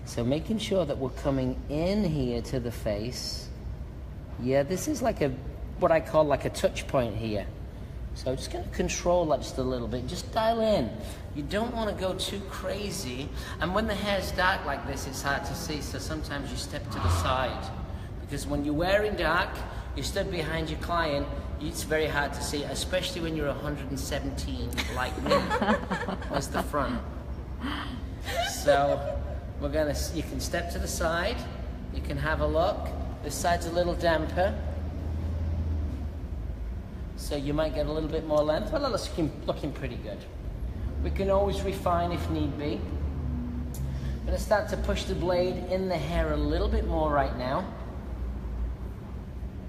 So making sure that we're coming in here to the face. Yeah, this is like what I call like a touch point here. So just going to control that just a little bit. Just dial in. You don't want to go too crazy. And when the hair's dark like this, it's hard to see. So sometimes you step to the side. Because when you're wearing dark, you stood behind your client, it's very hard to see, especially when you're 117 like me. Where's the front? So you can step to the side, you can have a look. This side's a little damper, so you might get a little bit more length. Well, it's looking pretty good. We can always refine if need be. I'm going to start to push the blade in the hair a little bit more right now.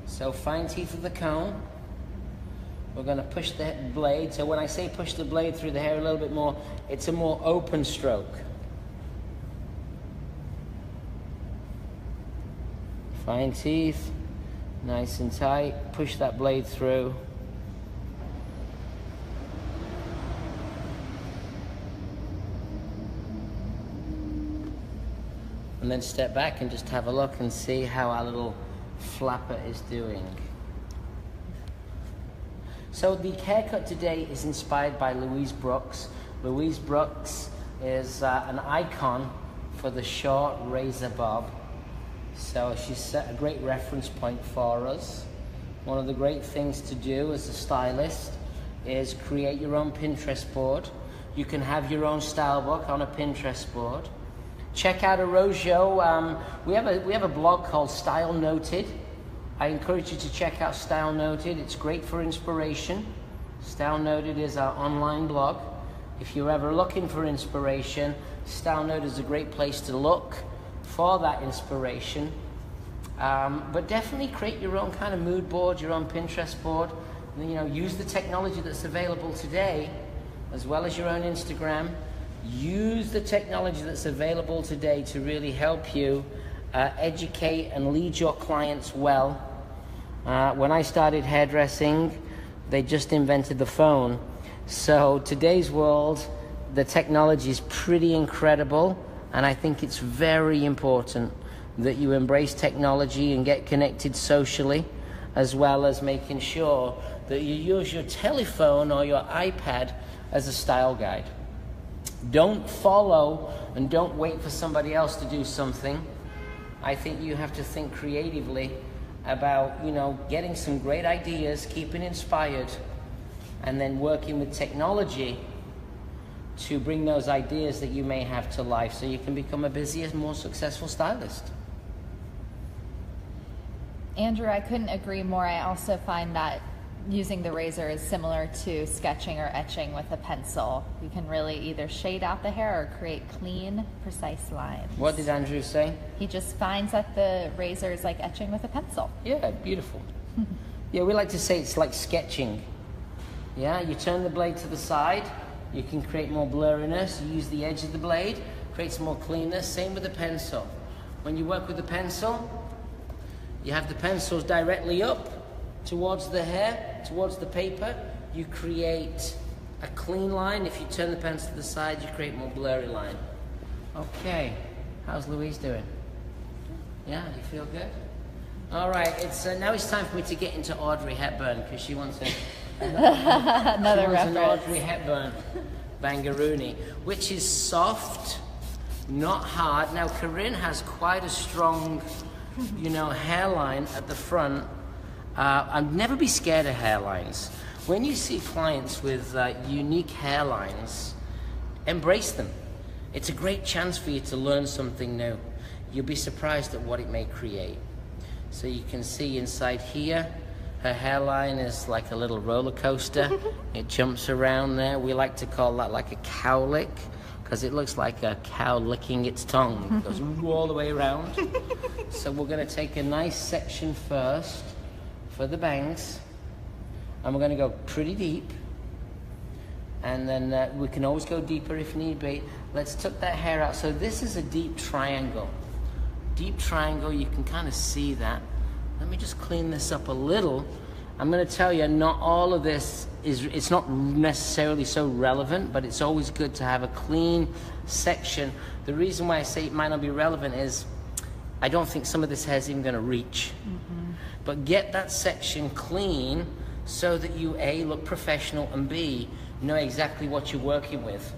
So fine teeth of the comb. We're going to push the blade. So when I say push the blade through the hair a little bit more, it's a more open stroke. Fine teeth, nice and tight. Push that blade through. And then step back and just have a look and see how our little flapper is doing. So the haircut today is inspired by Louise Brooks. Louise Brooks is an icon for the short razor bob. So she's set a great reference point for us. One of the great things to do as a stylist is create your own Pinterest board. You can have your own style book on a Pinterest board. Check out Arrojo. We have a blog called Style Noted. I encourage you to check out Style Noted. It's great for inspiration. Style Noted is our online blog. If you're ever looking for inspiration, Style Noted is a great place to look for that inspiration. But definitely create your own kind of mood board, your own Pinterest board. Use the technology that's available today, as well as your own Instagram. Use the technology that's available today to really help you educate and lead your clients well. When I started hairdressing, they just invented the phone. So today's world, the technology is pretty incredible, and I think it's very important that you embrace technology and get connected socially, as well as making sure that you use your telephone or your iPad as a style guide. Don't follow and don't wait for somebody else to do something. I think you have to think creatively about, you know, getting some great ideas, keeping inspired, and then working with technology to bring those ideas that you may have to life so you can become a busier, more successful stylist. Andrew, I couldn't agree more. I also find that using the razor is similar to sketching or etching with a pencil. You can really either shade out the hair or create clean, precise lines. What did Andrew say? He just finds that the razor is like etching with a pencil. Yeah, beautiful. Yeah, we like to say it's like sketching. Yeah, you turn the blade to the side, you can create more blurriness, you use the edge of the blade, creates more cleanness. Same with the pencil. When you work with the pencil, you have the pencils directly up towards the hair, towards the paper. You create a clean line. If you turn the pencil to the side, you create more blurry line. Okay, how's Louise doing? Yeah, you feel good? All right, now it's time for me to get into Audrey Hepburn, because she wants another reference. An Audrey Hepburn bangaroony, which is soft, not hard. Now, Corinne has quite a strong, you know, hairline at the front. I'd never be scared of hairlines. When you see clients with unique hairlines, embrace them. It's a great chance for you to learn something new. You'll be surprised at what it may create. So you can see inside here, her hairline is like a little roller coaster. It jumps around there. We like to call that like a cow lick, because it looks like a cow licking its tongue. It goes all the way around. So we're going to take a nice section first for the bangs, and we're going to go pretty deep, and then we can always go deeper if need be. Let's tuck that hair out. So this is a deep triangle. Deep triangle, you can kind of see that. Let me just clean this up a little. I'm going to tell you, not all of this it's not necessarily so relevant, but it's always good to have a clean section. The reason why I say it might not be relevant is I don't think some of this hair is even going to reach. But get that section clean so that you A, look professional, and B, know exactly what you're working with.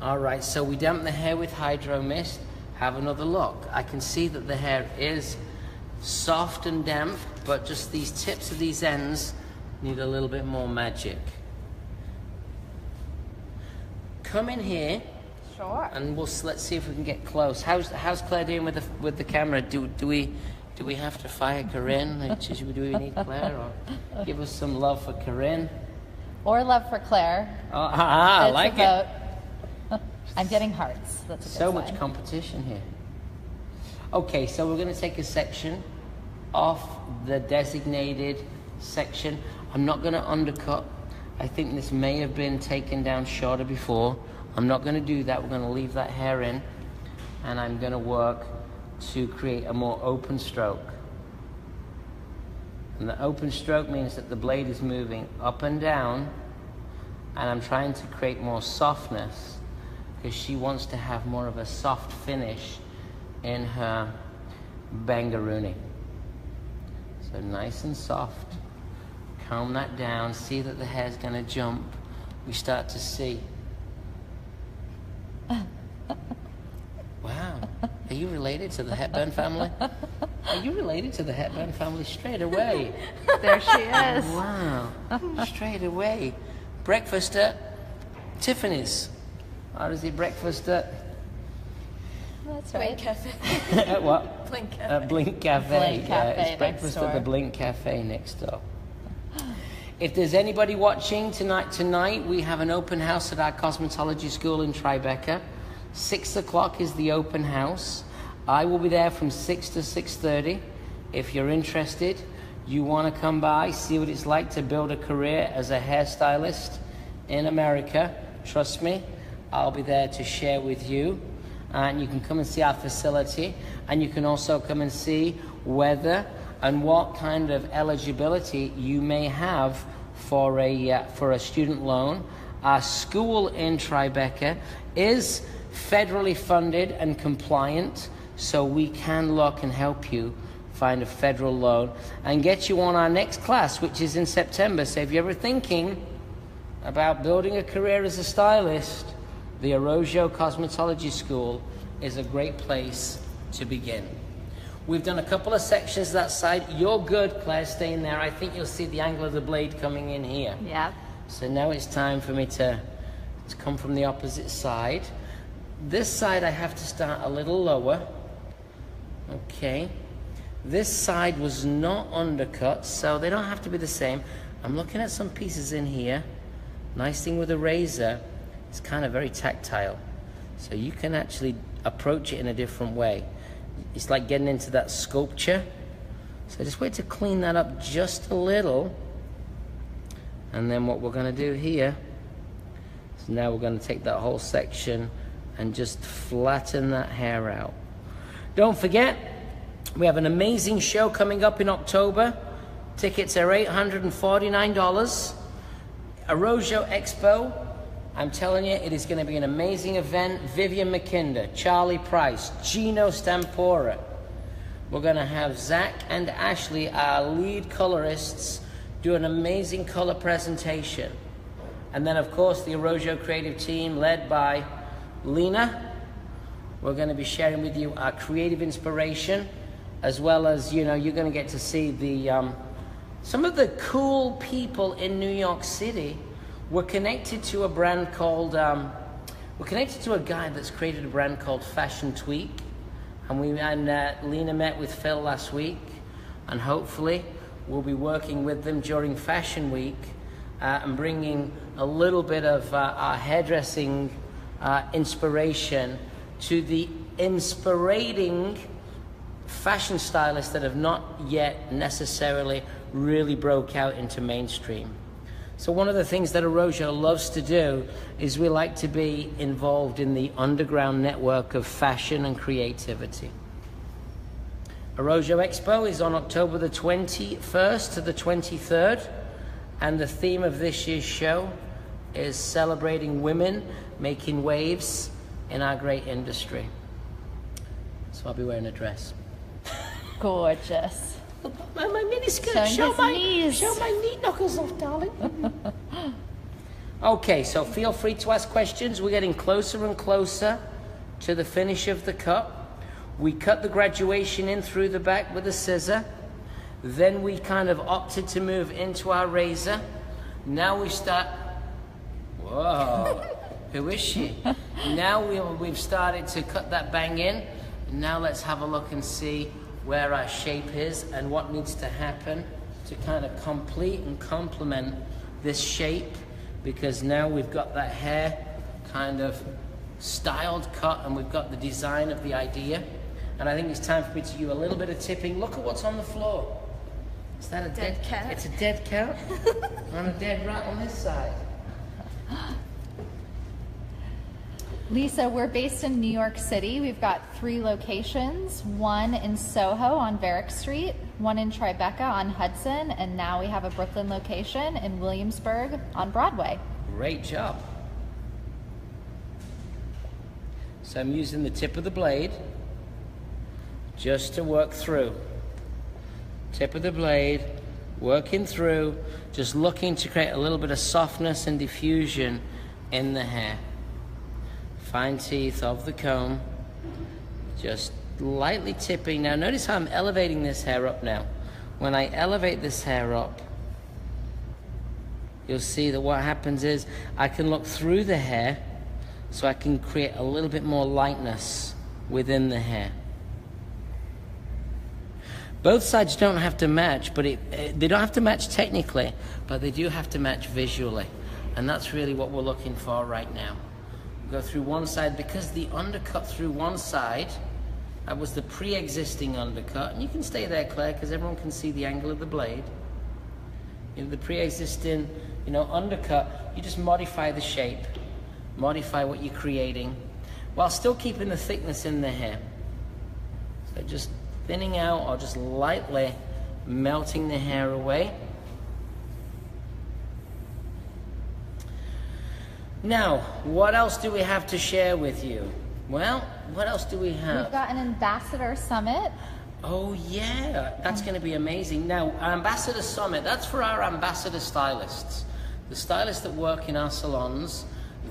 All right, so we damp the hair with Hydro Mist. Have another look. I can see that the hair is soft and damp, but just these tips of these ends need a little bit more magic. Come in here. Sure. And let's see if we can get close. How's Claire doing with the camera? Do we have to fire Corinne? Do we need Claire, or give us some love for Corinne? Or love for Claire. Oh, I like it. I'm getting hearts. That's a good So sign. much competition here. Okay, so we're going to take a section off the designated section. I'm not going to undercut. I think this may have been taken down shorter before. I'm not going to do that. We're going to leave that hair in, and I'm going to work to create a more open stroke. And the open stroke means that the blade is moving up and down, and I'm trying to create more softness, because she wants to have more of a soft finish in her bangaroony. So nice and soft. Comb that down. See that the hair's going to jump. We start to see. Wow. Are you related to the Hepburn family? Are you related to the Hepburn family straight away? There she is. Wow. Straight away. Breakfast at Tiffany's. Or is it breakfast at... That's right. Blink Cafe. At what? Blink Cafe. At Blink Cafe. Blink Cafe It's next breakfast door. at the Blink Cafe next door. If there's anybody watching tonight, we have an open house at our cosmetology school in Tribeca. 6 o'clock is the open house. I will be there from 6 to 6:30. If you're interested, you want to come by, see what it's like to build a career as a hairstylist in America, trust me, I'll be there to share with you. And you can come and see our facility, and you can also come and see whether and what kind of eligibility you may have for a student loan. Our school in Tribeca is federally funded and compliant, so we can look and help you find a federal loan and get you on our next class, which is in September. So if you're ever thinking about building a career as a stylist, the Arroyo Cosmetology School is a great place to begin. We've done a couple of sections that side. You're good, Claire, staying there. I think you'll see the angle of the blade coming in here. Yeah. So now it's time for me to come from the opposite side. This side I have to start a little lower. Okay. This side was not undercut, so they don't have to be the same. I'm looking at some pieces in here. Nice thing with a razor, it's kind of very tactile. So you can actually approach it in a different way. It's like getting into that sculpture. So just wait to clean that up just a little. And then what we're going to do here is now we're going to take that whole section and just flatten that hair out. Don't forget, we have an amazing show coming up in October. Tickets are $849. Arrojo Expo, I'm telling you, it is going to be an amazing event. Vivian McKinder, Charlie Price, Gino Stampora. We're going to have Zach and Ashley, our lead colorists, do an amazing color presentation. And then, of course, the Arrojo creative team led by Lena. We're going to be sharing with you our creative inspiration, as well as, you know, you're going to get to see the some of the cool people in New York City. We're connected to a brand called, we're connected to a guy that's created a brand called Fashion Tweak. And Lena met with Phil last week. And hopefully we'll be working with them during Fashion Week and bringing a little bit of our hairdressing inspiration to the inspirating fashion stylists that have not yet necessarily really broke out into mainstream. So one of the things that Arrojo loves to do is we like to be involved in the underground network of fashion and creativity. Arrojo Expo is on October the 21st to the 23rd, and the theme of this year's show is celebrating women making waves in our great industry. So I'll be wearing a dress. Gorgeous. My miniskirt. Show my knee knuckles off, darling. Okay, so feel free to ask questions. We're getting closer and closer to the finish of the cut. We cut the graduation in through the back with a scissor. Then we kind of opted to move into our razor. Now we start. Whoa, who is she? Now we've started to cut that bang in. Now let's have a look and see where our shape is and what needs to happen to kind of complete and complement this shape, because now we've got that hair kind of styled, cut, and we've got the design of the idea. And I think it's time for me to do a little bit of tipping. Look at what's on the floor. Is that a dead cat? It's a dead cat and a dead rat on this side. Lisa, we're based in New York City. We've got 3 locations, one in Soho on Varick Street, one in Tribeca on Hudson, and now we have a Brooklyn location in Williamsburg on Broadway. Great job. So I'm using the tip of the blade just to work through. Tip of the blade, working through, just looking to create a little bit of softness and diffusion in the hair. Fine teeth of the comb, just lightly tipping. Now notice how I'm elevating this hair up now. When I elevate this hair up, you'll see that what happens is I can look through the hair, so I can create a little bit more lightness within the hair. Both sides don't have to match, but they don't have to match technically, but they do have to match visually. And that's really what we're looking for right now. Go through one side, because the undercut through one side, that was the pre-existing undercut, and you can stay there, Claire, because everyone can see the angle of the blade. You know, the pre-existing, undercut, you just modify the shape, modify what you're creating, while still keeping the thickness in the hair. So just thinning out or just lightly melting the hair away. Now, what else do we have to share with you? Well, what else do we have? We've got an ambassador summit. Oh yeah, that's going to be amazing. Now, our ambassador summit, that's for our ambassador stylists. The stylists that work in our salons,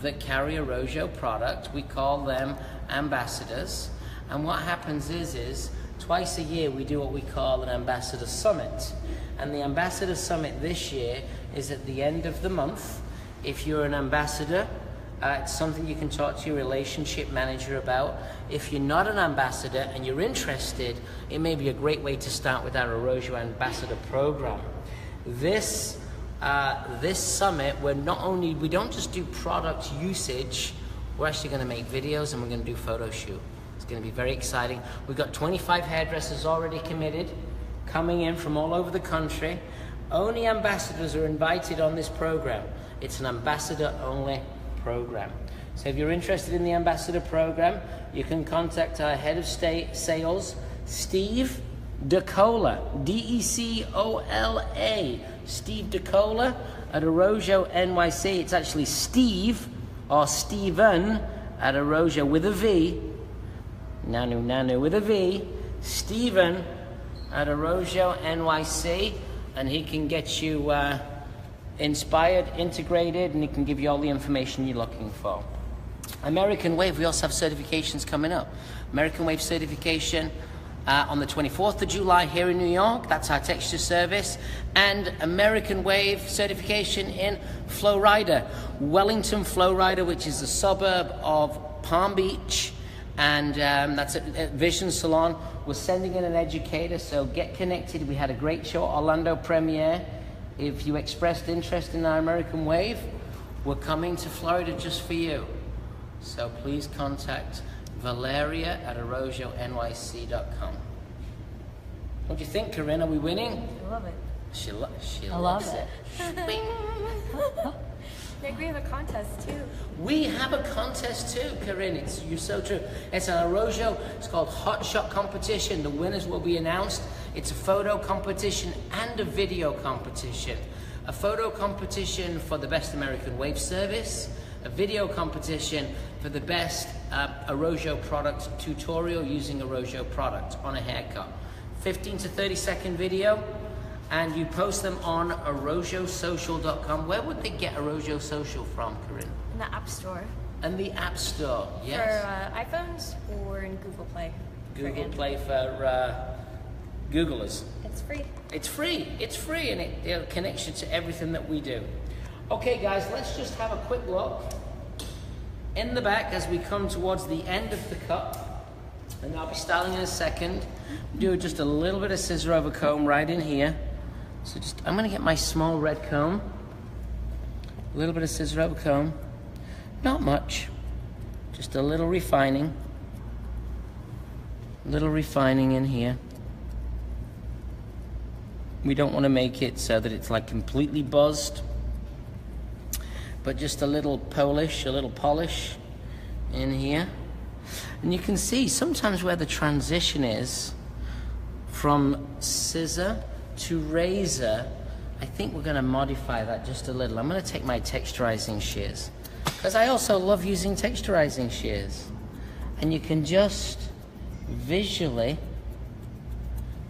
that carry a Rojo product. We call them ambassadors. And what happens is twice a year we do what we call an ambassador summit. And the ambassador summit this year is at the end of the month. If you're an ambassador, it's something you can talk to your relationship manager about. If you're not an ambassador and you're interested, it may be a great way to start with our Rojo ambassador program. This summit, we don't just do product usage, we're actually going to make videos and we're going to do photo shoot. It's going to be very exciting. We've got 25 hairdressers already committed, coming in from all over the country. Only ambassadors are invited on this program. It's an ambassador-only program. So if you're interested in the ambassador program, you can contact our head of sales, Steve DeCola, D-E-C-O-L-A, Steve DeCola at Rojo NYC. It's actually Steve or Steven at Rojo with a V, Nanu with a V, Steven at Rojo NYC, and he can get you inspired, integrated, and he can give you all the information you're looking for. American Wave, we also have certifications coming up. American Wave certification on the 24th of July here in New York. That's our texture service. And American Wave certification in Florida, Wellington, Florida, which is a suburb of Palm Beach. And that's at Vision Salon. We're sending in an educator, so get connected. We had a great show, Orlando premiere. If you expressed interest in our American Wave, we're coming to Florida just for you. So please contact Valeria at arojonyc.com. What do you think, Corinne? Are we winning? I love it. She I loves love it. Nick, we have a contest too. We have a contest too, Corinne. You're so true. It's an Rojo. It's called Hot Shot Competition. The winners will be announced. It's a photo competition and a video competition. A photo competition for the best American Wave service. A video competition for the best a Rojo product tutorial using a Rojo product on a haircut. 15 to 30 second video. And you post them on arojosocial.com. Where would they get a Rojo Social from, Corinne? In the App Store. In the App Store, yes. For iPhones or in Google Play. Google Play for Googlers. It's free. It's free. It's free, and it connects you to everything that we do. Okay, guys, let's just have a quick look in the back as we come towards the end of the cut. And I'll be styling in a second. Do just a little bit of scissor over comb right in here. So I'm going to get my small red comb. A little bit of scissor over comb. Not much. Just a little refining. A little refining in here. We don't want to make it so that it's like completely buzzed. But just a little polish in here. And you can see sometimes where the transition is from scissor to razor. I think we're going to modify that just a little. I'm going to take my texturizing shears, because I also love using texturizing shears. And you can just visually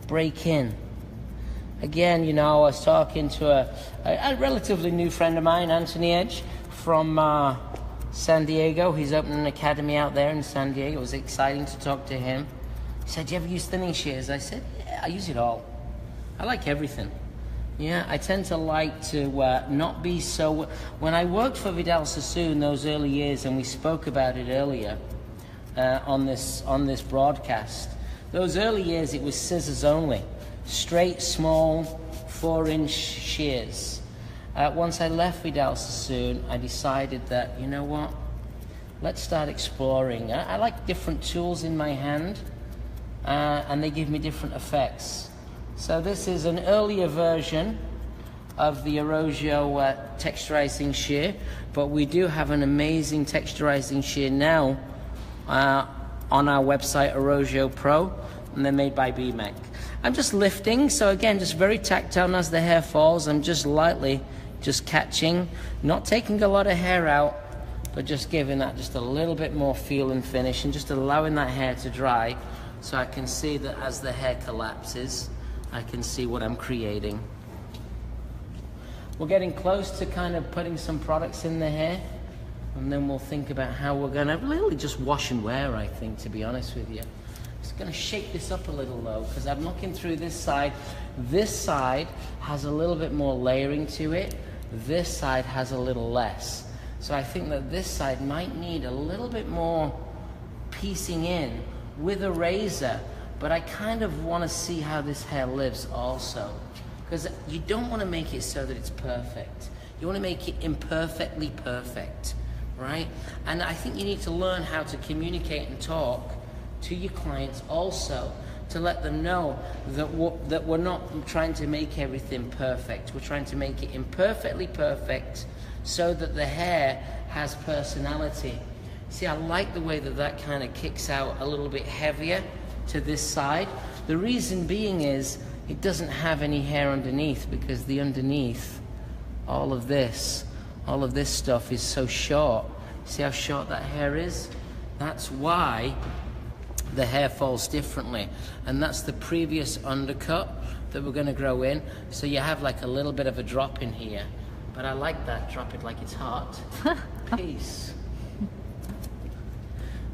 break in. Again, you know, I was talking to a relatively new friend of mine, Anthony Edge, from San Diego. He's opening an academy out there in San Diego. It was exciting to talk to him. He said, "Do you ever use thinning shears?" I said, "Yeah, I use it all. I like everything." Yeah, I tend to like to not be so... When I worked for Vidal Sassoon those early years, and we spoke about it earlier on this broadcast, those early years it was scissors only. Straight, small, 4-inch shears. Once I left Vidal Sassoon, I decided that, you know what, let's start exploring. I like different tools in my hand, and they give me different effects. So this is an earlier version of the Rojo texturizing shear, but we do have an amazing texturizing shear now on our website, Rojo Pro, and they're made by BMAC. I'm just lifting, so again, just very tactile as the hair falls. I'm just lightly just catching, not taking a lot of hair out, but just giving that just a little bit more feel and finish, and just allowing that hair to dry so I can see that as the hair collapses, I can see what I'm creating. We're getting close to kind of putting some products in the hair. And then we'll think about how we're gonna really just wash and wear, I think, to be honest with you. Just gonna shake this up a little though, because I'm looking through this side. This side has a little bit more layering to it. This side has a little less. So I think that this side might need a little bit more piecing in with a razor, but I kind of want to see how this hair lives also, because you don't want to make it so that it's perfect. You want to make it imperfectly perfect, right? And I think you need to learn how to communicate and talk to your clients also, to let them know that we're not trying to make everything perfect. We're trying to make it imperfectly perfect so that the hair has personality. See, I like the way that that kind of kicks out a little bit heavier to this side. The reason being is it doesn't have any hair underneath, because the underneath, all of this stuff is so short. See how short that hair is? That's why the hair falls differently, and that's the previous undercut that we're going to grow in. So you have like a little bit of a drop in here, but I like that. Drop it like it's hot. Peace.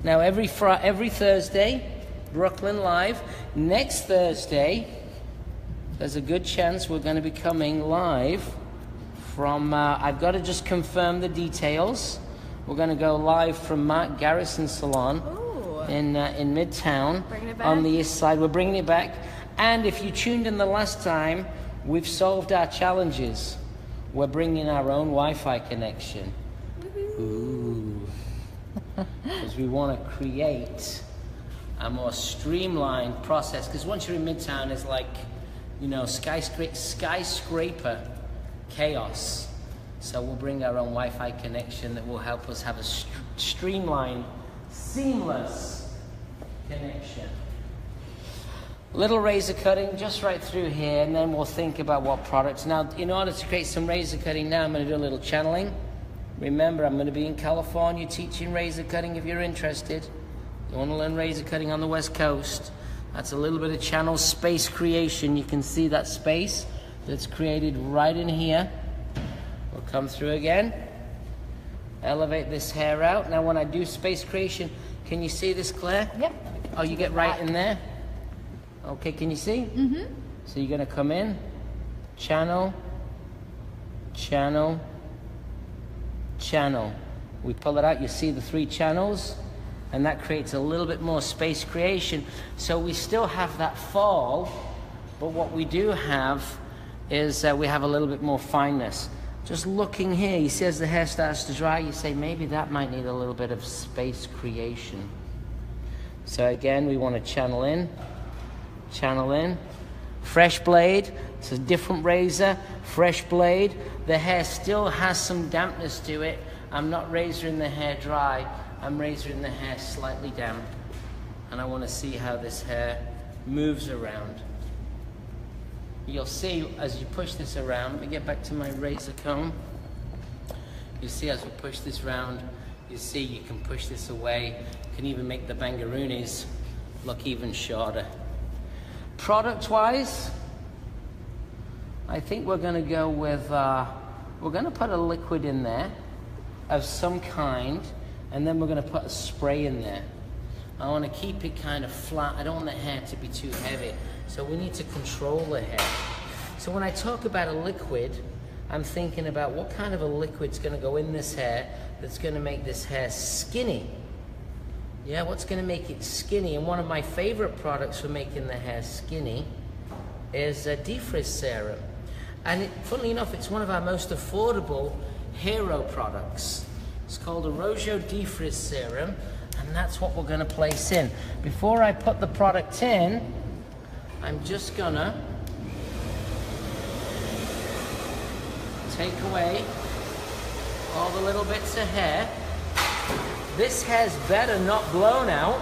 Now every Thursday, Brooklyn Live. Next Thursday, there's a good chance we're going to be coming live from, I've got to just confirm the details. We're going to go live from Mark Garrison's salon. Ooh. In Midtown, Bringing it back? on the east side. We're bringing it back. And if you tuned in the last time, we've solved our challenges. We're bringing our own Wi-Fi connection. Ooh. Because we want to create a more streamlined process. Because once you're in Midtown, it's like, you know, skyscraper chaos. So we'll bring our own Wi-Fi connection that will help us have a streamlined, seamless connection. Little razor cutting just right through here, and then we'll think about what products. Now, in order to create some razor cutting now, I'm going to do a little channeling. Remember, I'm going to be in California teaching razor cutting if you're interested. You want to learn razor cutting on the West Coast. That's a little bit of channel space creation. You can see that space that's created right in here. We'll come through again. Elevate this hair out. Now when I do space creation, can you see this, Claire? Yep. Oh, you get right in there? Okay, can you see? Mm-hmm. So you're gonna come in, channel, channel, channel. We pull it out, you see the 3 channels, and that creates a little bit more space creation. So we still have that fall, but what we do have is we have a little bit more fineness. Just looking here, you see as the hair starts to dry, you say maybe that might need a little bit of space creation. So again, we want to channel in, fresh blade. It's a different razor, fresh blade. The hair still has some dampness to it. I'm not razoring the hair dry, I'm razoring the hair slightly damp. And I want to see how this hair moves around. You'll see as you push this around, let me get back to my razor comb. You'll see as we push this round, you see you can push this away. You can even make the bangaroonies look even shorter. Product-wise, I think we're going to go with, we're going to put a liquid in there of some kind, and then we're going to put a spray in there. I want to keep it kind of flat. I don't want the hair to be too heavy. So we need to control the hair. So when I talk about a liquid, I'm thinking about what kind of a liquid's going to go in this hair that's going to make this hair skinny. Yeah, what's going to make it skinny? And one of my favorite products for making the hair skinny is a defrizz serum. And funnily enough, it's one of our most affordable hero products. It's called a Rojo Defrizz Serum, and that's what we're going to place in. Before I put the product in, I'm just gonna take away all the little bits of hair. This hair's better not blown out.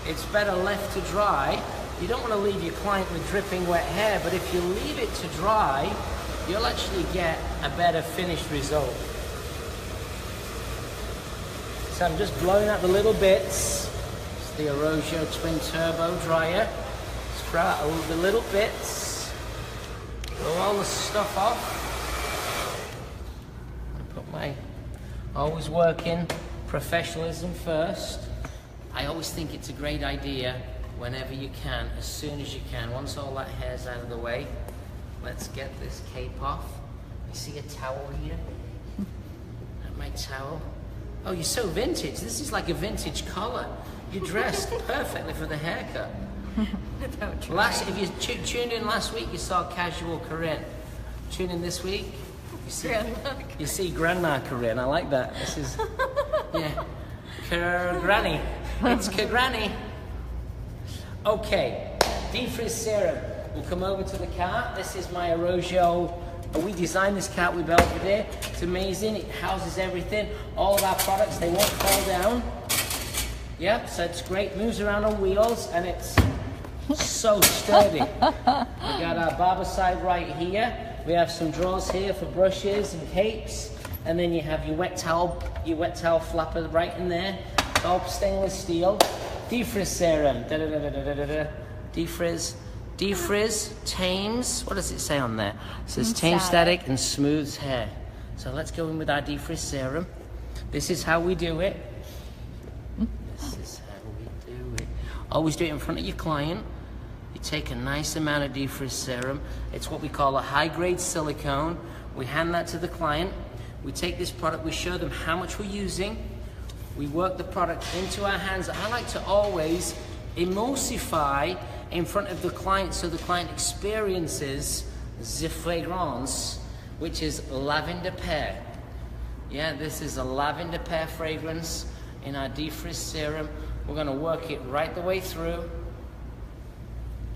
It's better left to dry. You don't want to leave your client with dripping wet hair, but if you leave it to dry, you'll actually get a better finished result. So I'm just blowing out the little bits. It's the Rojo Twin Turbo Dryer. Sprout out all the little bits. Blow all the stuff off. I put my Always working professionalism first. I always think it's a great idea whenever you can, as soon as you can. Once all that hair's out of the way, let's get this cape off. You see a towel here? My towel. Oh, you're so vintage. This is like a vintage collar. You're dressed perfectly for the haircut. If you tuned in last week, you saw casual Corinne. Tune in this week, you see Grandma Corinne. I like that. This is, yeah, Granny. It's Granny. Okay, defrizz serum. We'll come over to the cart. This is my Arrojo. We designed this cart with Belvedere. It's amazing. It houses everything. All of our products, they won't fall down. Yep, so it's great. Moves around on wheels, and it's so sturdy. We got our barbicide right here. We have some drawers here for brushes and capes, and then you have your wet towel flapper right in there. It's all stainless steel. Defrizz serum. Defrizz tames. What does it say on there? It says tames static and smooths hair. So let's go in with our defrizz serum. This is how we do it. This is how we do it. Always do it in front of your client. You take a nice amount of defrizz serum. It's what we call a high-grade silicone. We hand that to the client. We take this product, we show them how much we're using. We work the product into our hands. I like to always emulsify in front of the client so the client experiences the fragrance, which is lavender pear. Yeah, this is a lavender pear fragrance in our defrizz serum. We're gonna work it right the way through.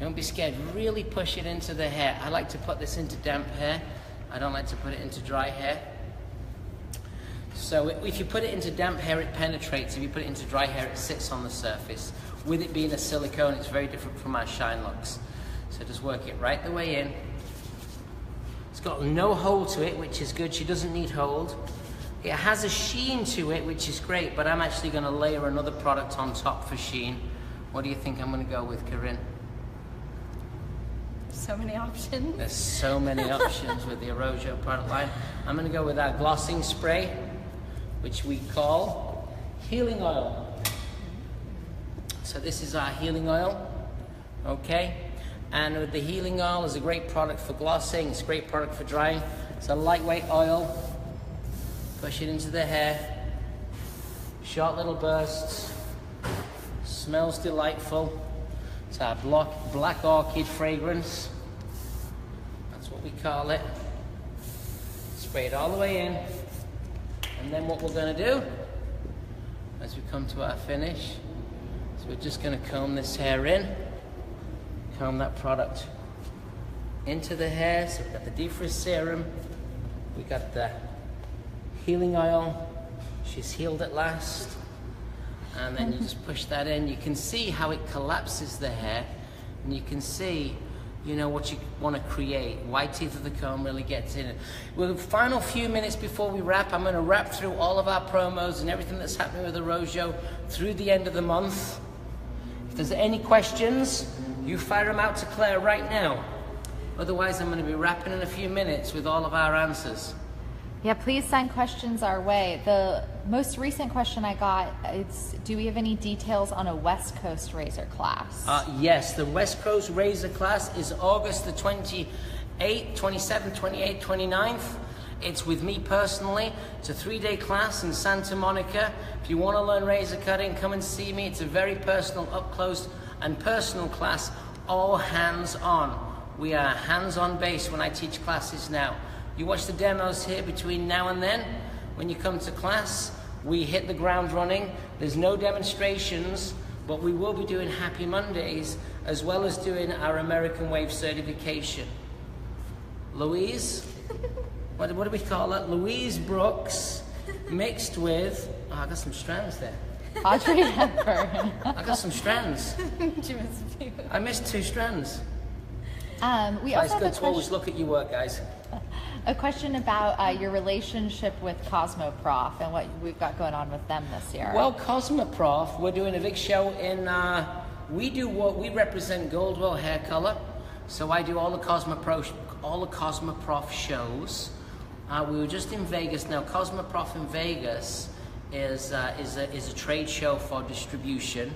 Don't be scared, really push it into the hair. I like to put this into damp hair. I don't like to put it into dry hair. So if you put it into damp hair, it penetrates. If you put it into dry hair, it sits on the surface. With it being a silicone, it's very different from our Shine Lux. So just work it right the way in. It's got no hold to it, which is good. She doesn't need hold. It has a sheen to it, which is great, but I'm actually gonna layer another product on top for sheen. What do you think I'm gonna go with, Corinne? So many options. There's so many options with the Arrojo product line. I'm gonna go with our glossing spray, which we call healing oil. So this is our healing oil, okay? And with the healing oil is a great product for glossing, it's a great product for drying. It's a lightweight oil. Push it into the hair. Short little bursts. Smells delightful. It's our black orchid fragrance. That's what we call it. Spray it all the way in. And then what we're gonna do, as we come to our finish, is we're just gonna comb this hair in, comb that product into the hair. So we've got the defrizz serum, we got the healing oil, she's healed at last, and then you just push that in. You can see how it collapses the hair, and you can see, you know, what you want to create. White teeth of the comb really gets in it. Well, the final few minutes before we wrap, I'm going to wrap through all of our promos and everything that's happening with Arrojo through the end of the month. If there's any questions, you fire them out to Claire right now. Otherwise, I'm going to be wrapping in a few minutes with all of our answers. Yeah, please send questions our way. The most recent question I got is, do we have any details on a West Coast Razor class? Yes, the West Coast Razor class is August the 28th, 27th, 28th, 29th. It's with me personally. It's a 3-day class in Santa Monica. If you want to learn razor cutting, come and see me. It's a very personal, up close and personal class, all hands-on. We are hands-on based when I teach classes now. You watch the demos here between now and then. When you come to class, we hit the ground running. There's no demonstrations, but we will be doing Happy Mondays as well as doing our American Wave certification. Louise, what do we call it? Louise Brooks mixed with, oh, I got some strands there. Audrey Hepburn. I got some strands. I missed 2 strands. We also have a to always look at your work, guys. A question about your relationship with Cosmoprof and what we've got going on with them this year. Well, Cosmoprof, we're doing a big show in, we represent Goldwell hair color. So I do all the Cosmoprof shows We were just in Vegas. Now, Cosmoprof in Vegas is a trade show for distribution,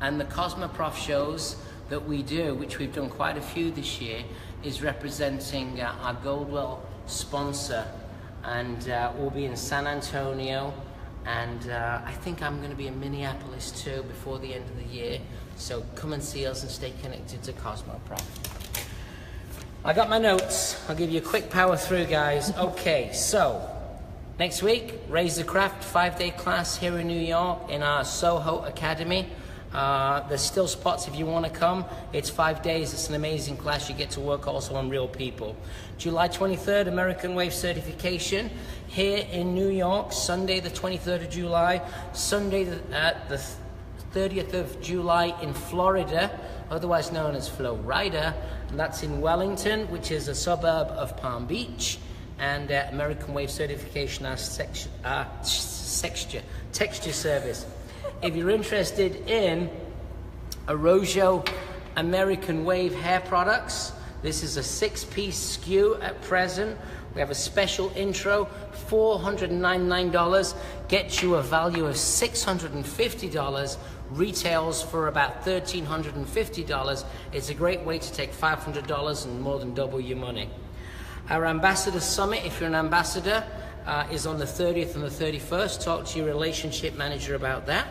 and the Cosmoprof shows that we do, which we've done quite a few this year, is representing our Goldwell sponsor, and we'll be in San Antonio, and I think I'm going to be in Minneapolis too before the end of the year. So come and see us and stay connected to Cosmoprof. I got my notes. I'll give you a quick power through, guys. Okay, so next week, Raise the Craft 5-day class here in New York in our Soho Academy. There's still spots if you want to come. It's 5 days. It's an amazing class. You get to work also on real people. July 23rd, American Wave certification here in New York. Sunday the 23rd of July. Sunday the 30th of July in Florida, otherwise known as Florida. And that's in Wellington, which is a suburb of Palm Beach. And American Wave certification, our texture service. If you're interested in Arrojo American Wave hair products, this is a 6-piece SKU at present. We have a special intro, $499, gets you a value of $650, retails for about $1,350. It's a great way to take $500 and more than double your money. Our Ambassador Summit, if you're an ambassador, is on the 30th and the 31st. Talk to your relationship manager about that.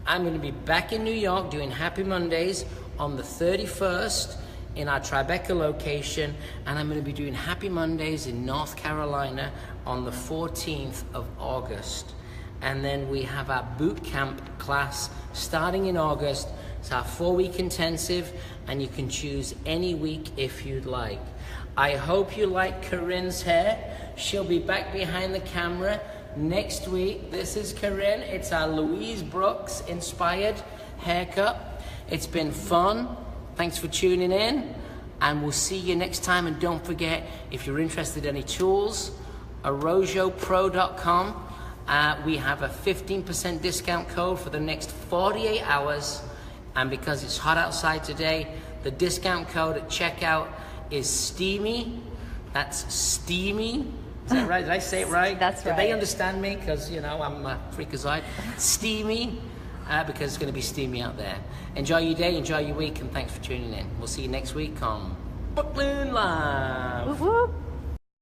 I'm going to be back in New York doing Happy Mondays on the 31st in our Tribeca location, and I'm going to be doing Happy Mondays in North Carolina on the 14th of August. And then we have our boot camp class starting in August. It's our 4-week intensive, and you can choose any week if you'd like. I hope you like Corinne's hair. She'll be back behind the camera next week. This is Corinne. It's our Louise Brooks inspired haircut. It's been fun. Thanks for tuning in, and we'll see you next time. And don't forget, if you're interested in any tools, arrojopro.com. We have a 15% discount code for the next 48 hours. And because it's hot outside today, the discount code at checkout is STEAMY. That's STEAMY. Is that right? Did I say it right? That's right. Did they understand me? Because, you know, I'm a freakazoid. STEAMY, because it's going to be steamy out there. Enjoy your day, enjoy your week, and thanks for tuning in. We'll see you next week on Brooklyn Live. Whoop, whoop.